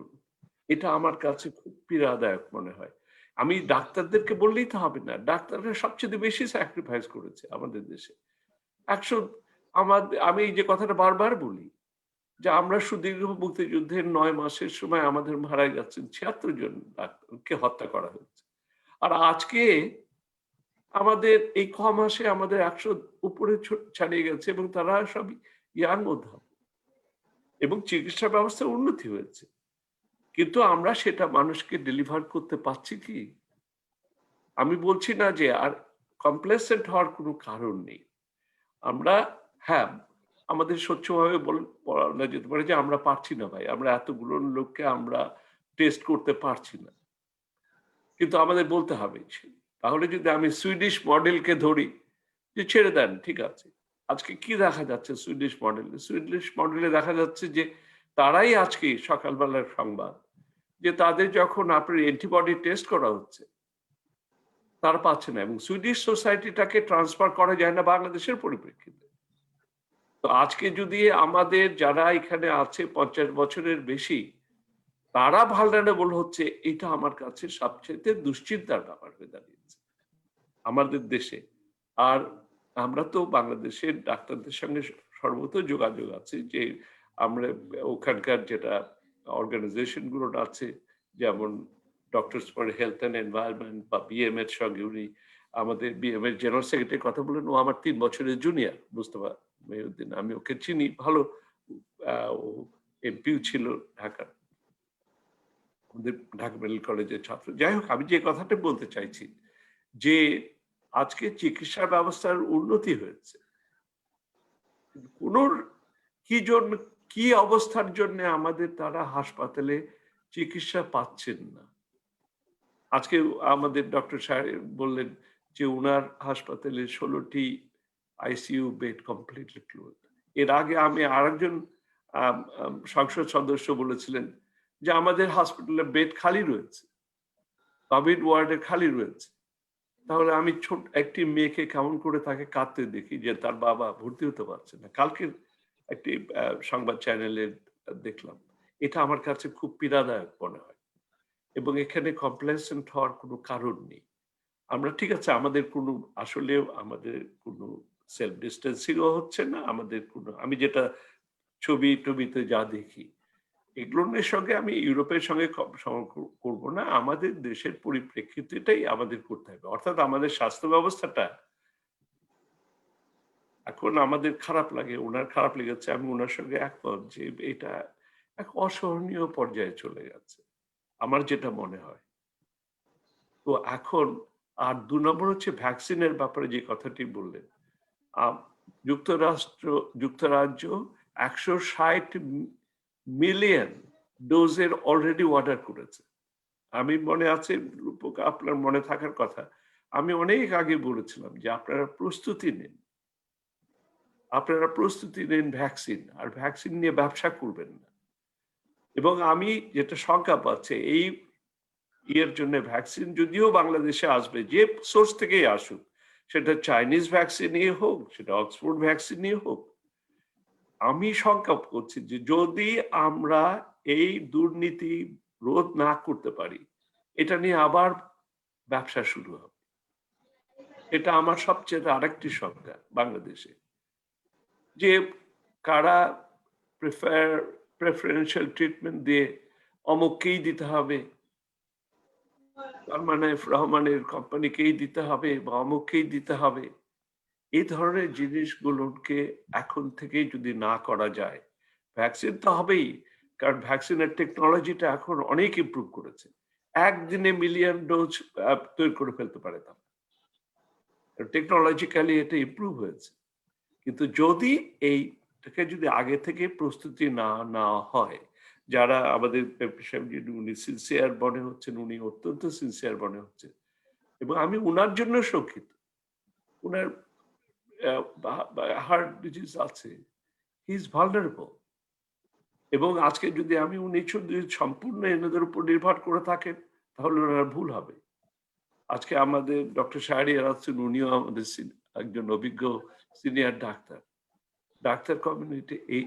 এটা আমার কাছে খুব পীড়াদায়ক মনে হয়। আমি ডাক্তারদেরকে বললেই তো হবে না, ডাক্তাররা সবচেয়ে বেশি স্যাক্রিফাইস করেছে আমাদের দেশে। 100 আমি এই যে কথাটা বারবার বলি যে আমরা সুদীর্ঘ মুক্তিযুদ্ধের 9 মাসের সময় আমাদের মারা যাচ্ছেন 76 জন ডাক্তারকে হত্যা করা হয়েছে, আর আজকে আমাদের এই মাসে আমাদের 100 উপরে ছাড়িয়ে গেছে, এবং তারা সব ইয়াং অধ্যাপক, এবং চিকিৎসা ব্যবস্থা উন্নতি হয়েছে। কিন্তু আমরা সেটা মানুষকে ডেলিভার করতে পারছি কি? আমি বলছি না যে আর কমপ্লেসেন্ট হওয়ার কোনো কারণ নেই। আমরা, হ্যাঁ, আমাদের স্বচ্ছভাবে বলা যেতে পারে যে আমরা পারছি না ভাই, আমরা এতগুলো লোককে আমরা টেস্ট করতে পারছি না। কিন্তু আমাদের বলতে হবে। তাহলে যদি আমি সুইডিশ মডেলকে ধরি, যে ছেড়ে দেন, ঠিক আছে, আজকে কি দেখা যাচ্ছে সুইডিশ মডেলে? সুইডিশ মডেলে দেখা যাচ্ছে যে তারাই আজকে সকালবেলার সংবাদ যে তাদের যখন আপনার অ্যান্টিবডি টেস্ট করা হচ্ছে তারা পাচ্ছে না, এবং সুইডিশ সোসাইটিটাকে ট্রান্সফার করা যায় না বাংলাদেশের পরিপ্রেক্ষিতে। তো আজকে যদি আমাদের যারা এখানে আছে 50 বছরের বেশি, তারা ভালনারেবল হচ্ছে, এটা আমার কাছে সবচেয়ে দুশ্চিন্তার ব্যাপার হয়ে দাঁড়িয়েছে আমাদের দেশে। আর আমরা তো বাংলাদেশের ডাক্তারদের সঙ্গে সর্বত যোগাযোগ আছে, যে আমরা ওখানকার যেটা অর্গানাইজেশন গুলো আছে, যেমন doctors for health and environment বা বিএম এর সঙ্গে উনি আমাদের বিএম এর জেনারেল সেক্রেটারি কথা বলেন, ও আমার 3 বছরের জুনিয়র, মুস্তফা মহিউদ্দিন। আমি ওকে চিনি ভালো, ও এমপিও ছিল ঢাকা, আমাদের ঢাকা মেডিকেল কলেজের ছাত্র। যাই হোক, আমি যে কথাটা বলতে চাইছি যে আজকে চিকিৎসা ব্যবস্থার উন্নতি হয়েছে, কোন কি অবস্থার জন্য আমাদের তারা হাসপাতালে চিকিৎসা পাচ্ছেন না। আজকে আমাদের ডক্টর সাহেব বললেন যে উনার হাসপাতালে 16টি আইসিইউ বেড কমপ্লিটলি ক্লোজ। এর আগে আমি আরেকজন সংসদ সদস্য বলেছিলেন যে আমাদের হসপিটালে বেড খালি রয়েছে, কোভিড ওয়ার্ডে খালি রয়েছে। তাহলে আমি ছোট একটি মেয়েকে কেমন করে তাকে কাঁদতে দেখি যে তার বাবা ভর্তি হতে পারছে না। কালকে একটি সংবাদ চ্যানেলে দেখলাম, এটা আমার কাছে খুব পীড়াদায়ক মনে হয়। এবং এখানে কমপ্লেসেন্ট হওয়ার কোনো কারণ নেই। আমরা ঠিক আছে, আমাদের কোনো আসলেও আমাদের কোনো সেলফ ডিস্টেন্সিংও হচ্ছে না, আমাদের কোনো, আমি যেটা ছবিতে যা দেখি এগুলোর সঙ্গে আমি ইউরোপের সঙ্গে করবো না, আমাদের দেশের পরিপ্রেক্ষিতেটাই আমাদের করতে হবে। অর্থাৎ আমাদের স্বাস্থ্য ব্যবস্থাটা এখন আমাদের খারাপ লাগে, ওনার খারাপ লেগেছে, আমি ওনার সঙ্গে একমত যে এটা এক অসহনীয় পর্যায়ে চলে যাচ্ছে আমার যেটা মনে হয়। তো এখন আর 2 নম্বর হচ্ছে ভ্যাকসিনের ব্যাপারে যে কথাটি বললেন, যুক্তরাজ্য 160 মিলিয়ন ডোজের অলরেডি অর্ডার করেছে। আমি মনে আছে, আপনার মনে থাকার কথা, আমি অনেক আগে বলেছিলাম যে আপনারা প্রস্তুতি নিন, ভ্যাকসিন, আর ভ্যাকসিন নিয়ে ব্যবসা করবেন না। এবং আমি যেটা শঙ্কা পাচ্ছি, এই ইয়ের জন্য ভ্যাকসিন যদিও বাংলাদেশে আসবে, যে সোর্স থেকেই আসুক, সেটা চাইনিজ ভ্যাকসিন নিয়ে হোক, সেটা অক্সফোর্ড ভ্যাকসিন নিয়ে হোক, আমি শঙ্কা করছি যে যদি আমরা এই দুর্নীতি রোধ না করতে পারি, এটা নিয়ে আবার ব্যবসা শুরু হবে। এটা আমার সবচেয়ে আরেকটি শঙ্কা বাংলাদেশে, যে কারা প্রেফারেন্সিয়াল ট্রিটমেন্ট দিয়ে অমুককেই দিতে হবে, তার মানে রহমানের কোম্পানিকেই দিতে হবে বা অমুককেই দিতে হবে। এই ধরনের জিনিসগুলোকে এখন থেকেই যদি না করা যায়, ভ্যাকসিন তো হবেই, কারণ ভ্যাকসিনের টেকনোলজিটা এখন অনেক ইমপ্রুভ করেছে। একদিনে মিলিয়ন ডোজ তৈরি করে ফেলতে পারে তারা, টেকনোলজিক্যালি এটা ইমপ্রুভ হয়েছে। কিন্তু যদি এইটাকে যদি আগে থেকে প্রস্তুতি না নেওয়া হয়, যারা আমাদের উনি সিনসিয়ার মনে হচ্ছেন, উনি অত্যন্ত সিনসিয়ার মনে হচ্ছে, এবং আমি উনার জন্য শঙ্কিত। উনার হার্ট ডিজিজ আছে, হি ইজ ভালনারেবল। এবং আজকে যদি উনি যদি সম্পূর্ণ এনাদের উপর নির্ভর করে থাকেন, তাহলে ওনার ভুল হবে। আজকে আমাদের ডক্টর শাহরিয়ার আছেন, উনিও আমাদের একজন অভিজ্ঞ সিনিয়র ডাক্তার কমিউনিটি, এই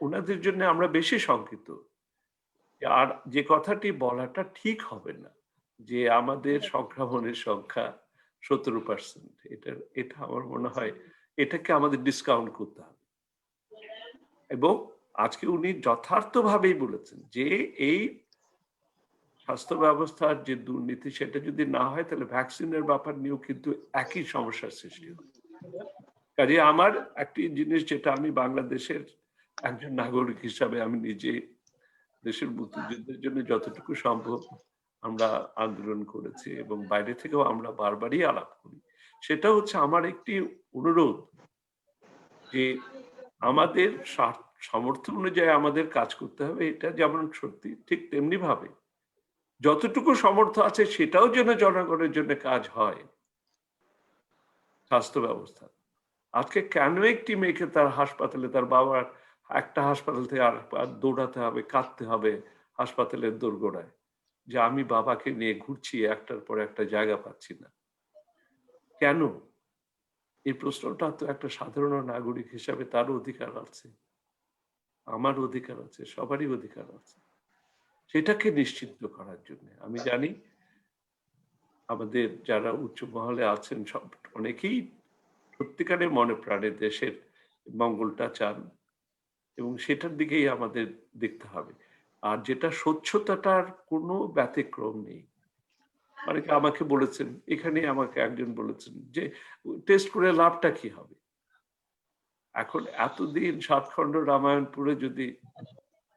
ওনাদের জন্য আমরা বেশি শঙ্কিত। আর যে কথাটি বলাটা ঠিক হবে না যে আমাদের সংক্রমণের সংখ্যা 17%, এটা আমার মনে হয় এটাকে আমাদের ডিসকাউন্ট করতে হবে। এবং আজকে উনি যথার্থভাবেই বলেছেন যে এই স্বাস্থ্য ব্যবস্থার যে দুর্নীতি, সেটা যদি না হয় তাহলে ভ্যাকসিনের ব্যাপার নিয়েও কিন্তু একই সমস্যার সৃষ্টি হবে। কাজে আমার একটি জিনিস, যেটা আমি বাংলাদেশের একজন নাগরিক হিসাবে আমি নিজে দেশের মুক্তিযুদ্ধের জন্য যতটুকু সম্ভব আমরা আন্দোলন করেছি এবং বাইরে থেকেও আমরা বারবারই আলাপ করি, সেটা হচ্ছে আমার একটি অনুরোধ যে আমাদের সামর্থ্য অনুযায়ী আমাদের কাজ করতে হবে। এটা যেমন সত্যি, ঠিক তেমনি ভাবে যতটুকু সামর্থ্য আছে সেটাও যেন জনগণের জন্য কাজ হয়। স্বাস্থ্য ব্যবস্থা আজকে কেন একটি মেয়েকে তার হাসপাতালে, তার বাবার একটা হাসপাতাল থেকে আর দৌড়াতে হবে, কাঁদতে হবে হাসপাতালের দোরগোড়ায়, যে আমি বাবাকে নিয়ে ঘুরছি, একটার পর একটা জায়গা পাচ্ছি না কেন? এই প্রশ্নটা তো একটা সাধারণ নাগরিক হিসাবে তারও অধিকার আছে, আমার অধিকার আছে, সবারই অধিকার আছে। সেটাকে নিশ্চিত করার জন্য আমি জানি আমাদের যারা উচ্চ মহলে আছেন সব অনেকেই সত্যিকারের মনে প্রাণে দেশের মঙ্গলটা চান, এবং সেটার দিকেই আমাদের দেখতে হবে। আর যেটা স্বচ্ছতাটার কোনো ব্যতিক্রম নেই, অনেকে আমাকে বলেছেন, এখানে আমাকে একজন বলেছেন যে টেস্ট করে লাভটা কি হবে? এখন এতদিন সাতখণ্ড রামায়ণ পড়ে যদি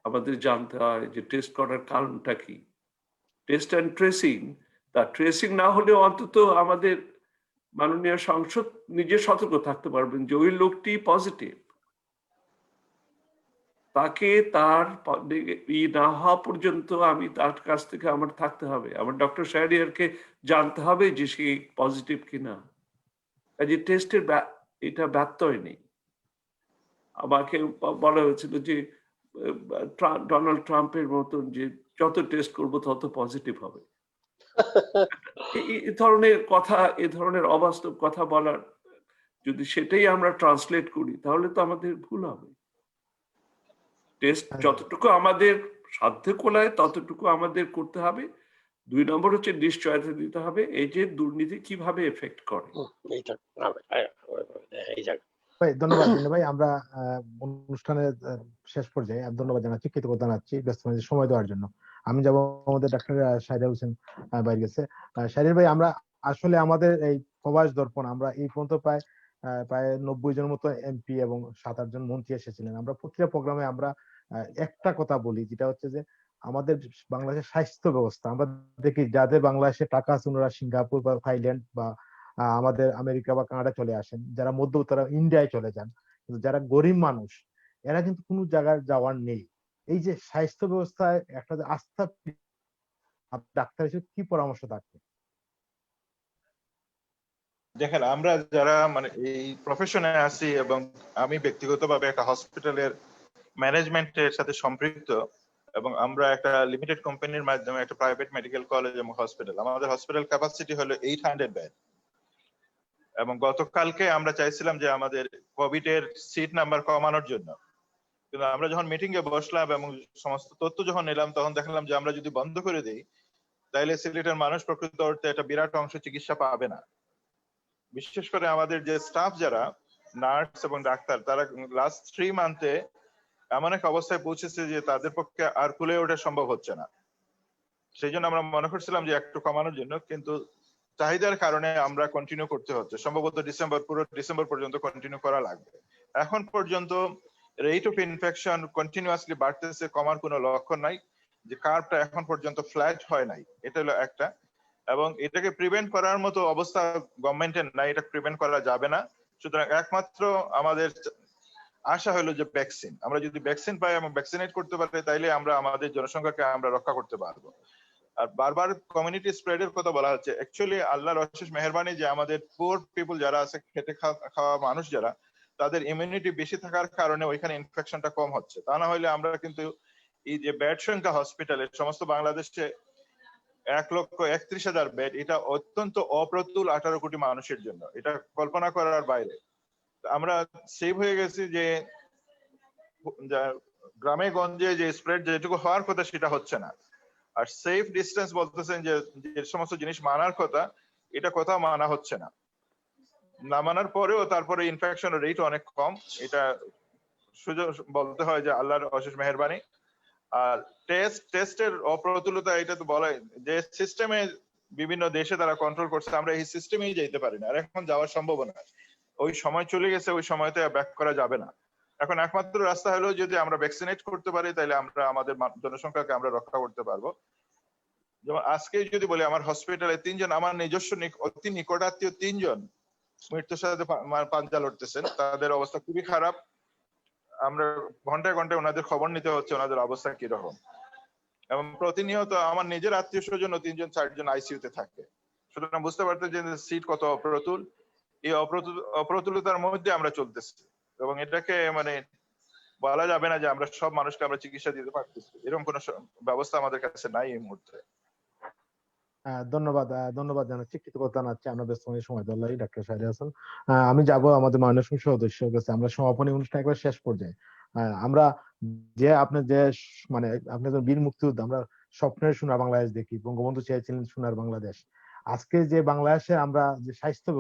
আমাদের জানতে হয় যে টেস্ট করার কারণটা কি, টেস্ট অ্যান্ড ট্রেসিং, তা ট্রেসিং না হলেও অন্তত আমাদের মাননীয় সংসদ নিজে সতর্ক থাকতে পারবেন যে ওই লোকটি পজিটিভ, তাকে তার ই না হওয়া পর্যন্ত আমি তার কাছ থেকে আমার থাকতে হবে, আমার ডক্টর শাহরিয়ারকে জানতে হবে যে সে পজিটিভ কিনা। কাজে টেস্টের এটা ব্যত্যয় নেই। আমাকে বলা হয়েছিল যে ডোনাল্ড ট্রাম্পের মতন যে যত টেস্ট করব তত পজিটিভ হবে। এই ধরনের কথা, এ ধরনের অবাস্তব কথা বলার, যদি সেটাই আমরা ট্রান্সলেট করি তাহলে তো আমাদের ভুল হবে। টেস্ট যতটুকু আমাদের সাধ্যে কোলায় ততটুকু আমাদের করতে হবে। 2 নম্বর হচ্ছে নিশ্চয়তা দিতে হবে এই যে দুর্নীতি কিভাবে এফেক্ট করে। এইটা এই জায়গা ভাই ধন্যবাদ জিন্না ভাই। আমরা অনুষ্ঠানের শেষ পর্যায়ে ধন্যবাদ জানাচ্ছি, কৃতজ্ঞতা জানাচ্ছি ব্যস্ত সময় দেওয়ার জন্য। আমি যাব আমাদের ডাক্তার শাহরিয়ার হোসেন বাইরে গেছে। শাহরিয়ার ভাই, আমরা আসলে আমাদের এই প্রবাস দর্পণ আমরা এই পর্যন্ত প্রায় 90 জন মতো এমপি এবং 7-8 জন মন্ত্রী এসেছিলেন। আমরা প্রতিটা প্রোগ্রামে আমরা একটা কথা বলি, যেটা হচ্ছে যে আমাদের বাংলাদেশের স্বাস্থ্য ব্যবস্থা, আমরা দেখি যাদের বাংলাদেশে টাকা আছে ওনারা সিঙ্গাপুর বা থাইল্যান্ড বা আমাদের আমেরিকা বা কানাডা চলে আসেন, যারা মধ্যবিত্তরা ইন্ডিয়ায় চলে যান, কিন্তু যারা গরিব মানুষ এরা কিন্তু কোনো জায়গায় যাওয়ার নেই। এই যে স্বাস্থ্য ব্যবস্থায় একটা যে আস্থা, ডাক্তার হিসেবে কি পরামর্শ থাকবে? দেখেন, আমরা যারা মানে এই প্রফেশনে আছি এবং আমি ব্যক্তিগতভাবে একটা হসপিটালের ম্যানেজমেন্টের সাথে সম্পৃক্ত, এবং আমরা একটা লিমিটেড কোম্পানির মাধ্যমে একটা প্রাইভেট মেডিকেল কলেজ এবং হসপিটাল, আমাদের হসপিটাল ক্যাপাসিটি হলো 800 বেড। এবং গতকালকে আমরা চাইছিলাম যে আমাদের কোভিড এর সিট নাম্বার কমানোর জন্য, কিন্তু আমরা যখন মিটিং এ বসলাম এবং সমস্ত তথ্য যখন নিলাম তখন দেখলাম যে আমরা যদি বন্ধ করে দিই তাহলে সিলেটের মানুষ প্রকৃত অর্থে একটা বিরাট অংশ চিকিৎসা পাবে না। বিশেষ করে আমাদের যে স্টাফ যারা নার্স এবং ডাক্তার, তারা লাস্ট 3 মান্থে এমন এক অবস্থায় পৌঁছেছে যে তাদের পক্ষে আর কুলে ওঠা সম্ভব হচ্ছে না। সেই জন্য আমরা মনে করছিলাম যে একটু কমানোর জন্য, কিন্তু চাহিদার কারণে আমরা কন্টিনিউ করতে হচ্ছে। সম্ভবত পুরো ডিসেম্বর পর্যন্ত কন্টিনিউ করা লাগবে। এখন পর্যন্ত রেট অফ ইনফেকশন কন্টিনিউয়াসলি বাড়তেছে, কমার কোনো লক্ষণ নাই, যে কার্ভটা এখন পর্যন্ত ফ্ল্যাট হয় নাই, এটা হলো একটা। এবং এটাকে প্রিভেন্ট করার মতো অবস্থা গভর্নমেন্টের নাই, এটা প্রিভেন্ট করা যাবে না। সুতরাং একমাত্র আমাদের আশা হলো যে ভ্যাকসিন, আমরা যদি ভ্যাকসিন পাই এবং ভ্যাকসিনেট করতে পারি তাইলে আমরা আমাদের জনসংখ্যাকে আমরা রক্ষা করতে পারবো। আর বারবার কমিউনিটি স্প্রেডের কথা বলা হচ্ছে, অ্যাকচুয়ালি আল্লাহর অশেষ মেহেরবানি যে আমাদের পুয়ার পিপল যারা আছে, খেটে খাওয়া মানুষ যারা, তাদের ইমিউনিটি বেশি থাকার কারণে ওইখানে ইনফেকশনটা কম হচ্ছে। তা না হলে আমরা কিন্তু এই যে বেড সংখ্যা হসপিটালের সমস্ত বাংলাদেশে 1,31,000 বেড, এটা অত্যন্ত অপ্রতুল 18 কোটি মানুষের জন্য, এটা কল্পনা করার বাইরে। আমরা সেভ হয়ে গেছি যে গ্রামে গঞ্জে যে স্প্রেড যেটুকু হওয়ার কথা সেটা হচ্ছে না। আর সেফ ডিস্টেন্স বলতেছেন যে যে সমস্ত জিনিস মানার কথা, এটা কোথাও মানা হচ্ছে না। না মানার পরেও তারপরে ইনফেকশন রেট অনেক কম, এটা সুযোগ বলতে হয় যে আল্লাহর অশেষ মেহেরবানি। আর টেস্টের অপ্রতুলতা, এটা তো বলাই যে সিস্টেমে বিভিন্ন দেশে তারা কন্ট্রোল করছে, আমরা এই সিস্টেমেই যেতে পারি না, আর এখন যাওয়ার সম্ভাবনা, ওই সময় চলে গেছে, ওই সময়তে ব্যাক করা যাবে না। এখন একমাত্র রাস্তা হলো যদি আমরা ভ্যাকসিনেট করতে পারি তাহলে আমরা আমাদের জনসংখ্যাকে আমরা রক্ষা করতে পারবো। যেমন আজকে যদি বলি, আমার হসপিটালে 3 জন আমার নিজস্ব অতি নিকটাত্মীয় 3 জন মৃত্যুর সাথে পাঞ্জা লড়তেছেন, তাদের অবস্থা খুবই খারাপ। আমরা ঘন্টায় ঘন্টায় ওনাদের খবর নিতে হচ্ছে ওনাদের অবস্থা কিরকম। এবং প্রতিনিয়ত আমার নিজের আত্মীয় স্বজন 3-4 জন আইসিইউতে থাকে। সুতরাং বুঝতে পারতে যে সিট কত অপ্রতুল, এই অপ্রতুলতার মধ্যে আমরা চলতেছি, এবং এটাকে মানে বলা যাবে না যে আমরা সব মানুষকে আমরা চিকিৎসা দিতে পারতেছি, এরকম কোনো ব্যবস্থা আমাদের কাছে নাই এই মুহূর্তে। ধন্যবাদ জানাচ্ছি, কৃতজ্ঞতা জানাচ্ছি আমরা ব্যস্ত সময় দেওয়ার ডাক্তার শাহরিয়ার হোসেন। আমি যাব আমাদের মাননীয় সংসদ সদস্যের কাছে। আমরা সমাপনী অনুষ্ঠান একবার শেষ পর্যায়ে আমরা যে আপনি যে মানে আপনাদের বীর মুক্তিযোদ্ধা, আমরা স্বপ্নের সোনার বাংলাদেশ দেখি, বঙ্গবন্ধু চেয়েছিলেন সোনার বাংলাদেশ। আজকে যে বাংলাদেশে আমরা যে স্বাস্থ্য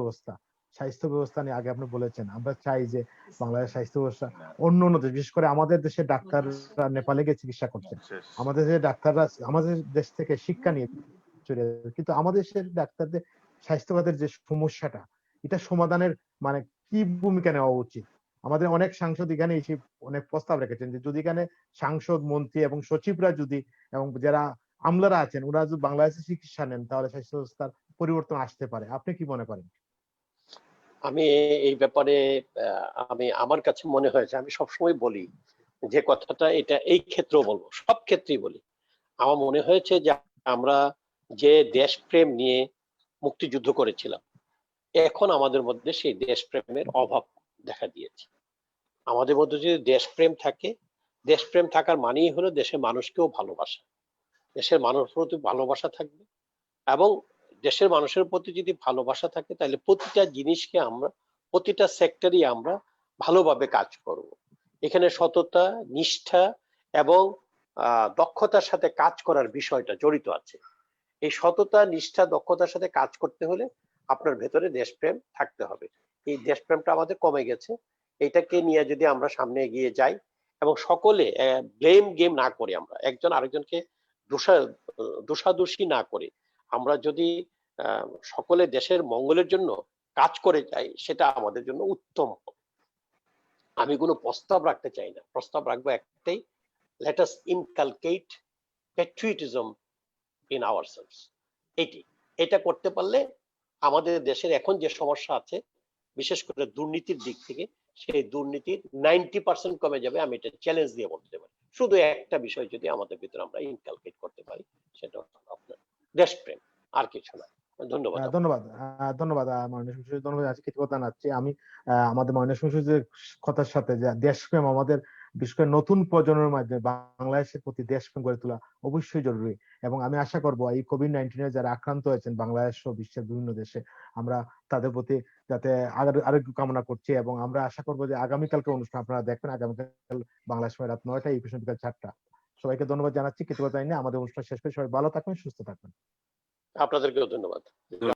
ব্যবস্থা নিয়ে আগে আপনি বলেছেন, আমরা চাই যে বাংলাদেশ স্বাস্থ্য ব্যবস্থা অন্য দেশ, বিশেষ করে আমাদের দেশের ডাক্তাররা নেপালে গিয়ে চিকিৎসা করছেন, আমাদের দেশের ডাক্তাররা আমাদের দেশ থেকে শিক্ষা নিয়ে চলে, কিন্তু আমাদের দেশের ডাক্তারদের স্বাস্থ্য খাতের যে সমস্যাটা, এটা সমাধানের মানে কি ভূমিকা নেওয়া উচিত? আমাদের অনেক সাংসদ এখানে এসে অনেক প্রস্তাব রেখেছেন যে যদি এখানে সাংসদ, মন্ত্রী এবং সচিবরা যদি এবং যারা আমলারা আছেন ওরা যদি বাংলাদেশে চিকিৎসা নেন তাহলে স্বাস্থ্য ব্যবস্থার পরিবর্তন আসতে পারে। আপনি কি মনে করেন? আমি এই ব্যাপারে আমি আমার কাছে মনে হয়েছে, আমি সবসময় বলি যে কথাটা, এটা এই ক্ষেত্রেও বলবো, সব ক্ষেত্রেই বলি, আমার মনে হয়েছে যে আমরা যে দেশপ্রেম নিয়ে মুক্তিযুদ্ধ করেছিলাম, এখন আমাদের মধ্যে সেই দেশপ্রেমের অভাব দেখা দিয়েছে। আমাদের মধ্যে যদি দেশপ্রেম থাকে, দেশপ্রেম থাকার মানেই হলো দেশের মানুষকেও ভালোবাসা, দেশের মানুষের প্রতি ভালোবাসা থাকবে, এবং দেশের মানুষের প্রতি যদি ভালোবাসা থাকে তাহলে প্রতিটা জিনিসকে আমরা, প্রতিটা সেক্টরই আমরা ভালোভাবে কাজ করব। এখানে সততা, নিষ্ঠা এবং দক্ষতার সাথে কাজ করার বিষয়টা জড়িত আছে। এই সততা, নিষ্ঠা, দক্ষতার সাথে কাজ করতে হলে আপনার ভেতরে দেশপ্রেম থাকতে হবে। এই দেশপ্রেমটা আমাদের কমে গেছে। এটাকে নিয়ে যদি আমরা সামনে এগিয়ে যাই এবং সকলে ব্লেম গেম না করে, আমরা একজন আরেকজনকে দোষাদোষী না করে আমরা যদি সকলে দেশের মঙ্গলের জন্য কাজ করে যাই, সেটা আমাদের জন্য উত্তম হবে। আমি কোনো প্রস্তাব রাখতে চাই না, প্রস্তাব রাখবো একটাই, let us inculcate patriotism in ourselves. এটা করতে পারলে আমাদের দেশের এখন যে সমস্যা আছে, বিশেষ করে দুর্নীতির দিক থেকে, সেই দুর্নীতির 90% কমে যাবে। আমি এটা চ্যালেঞ্জ দিয়ে বলতে পারি। শুধু একটা বিষয় যদি আমাদের ভিতরে আমরা ইনকালকেট করতে পারি, সেটা হলো আপনার দেশপ্রেম, আর কিছু না। ধন্যবাদ। ধন্যবাদ। ধন্যবাদ মাননীয় সংসদ, ধন্যবাদ। আজকে কৃতজ্ঞতা জানাচ্ছি আমি আমাদের মাননীয় সংসদের কথার সাথে যে দেশপ্রেম আমাদের বিশেষ করে নতুন প্রজন্মের মাধ্যমে বাংলাদেশের প্রতি দেশপ্রেম গড়ে তোলা অবশ্যই জরুরি। এবং আমি আশা করব এই কোভিড-19 যারা আক্রান্ত হয়েছেন বাংলাদেশ সহ বিশ্বের বিভিন্ন দেশে, আমরা তাদের প্রতি যাতে আরোগ্য কামনা করছি এবং আমরা আশা করব যে আগামীকালকে অনুষ্ঠান আপনারা দেখবেন, আগামীকাল বাংলাদেশ সময় রাত 9টায়, এই বিকাল 4টা। সবাইকে ধন্যবাদ জানাচ্ছি, কৃতজ্ঞতা নিয়ে আমাদের অনুষ্ঠান শেষ করে সবাই ভালো থাকবেন, সুস্থ থাকবেন। আপনাদেরকেও ধন্যবাদ।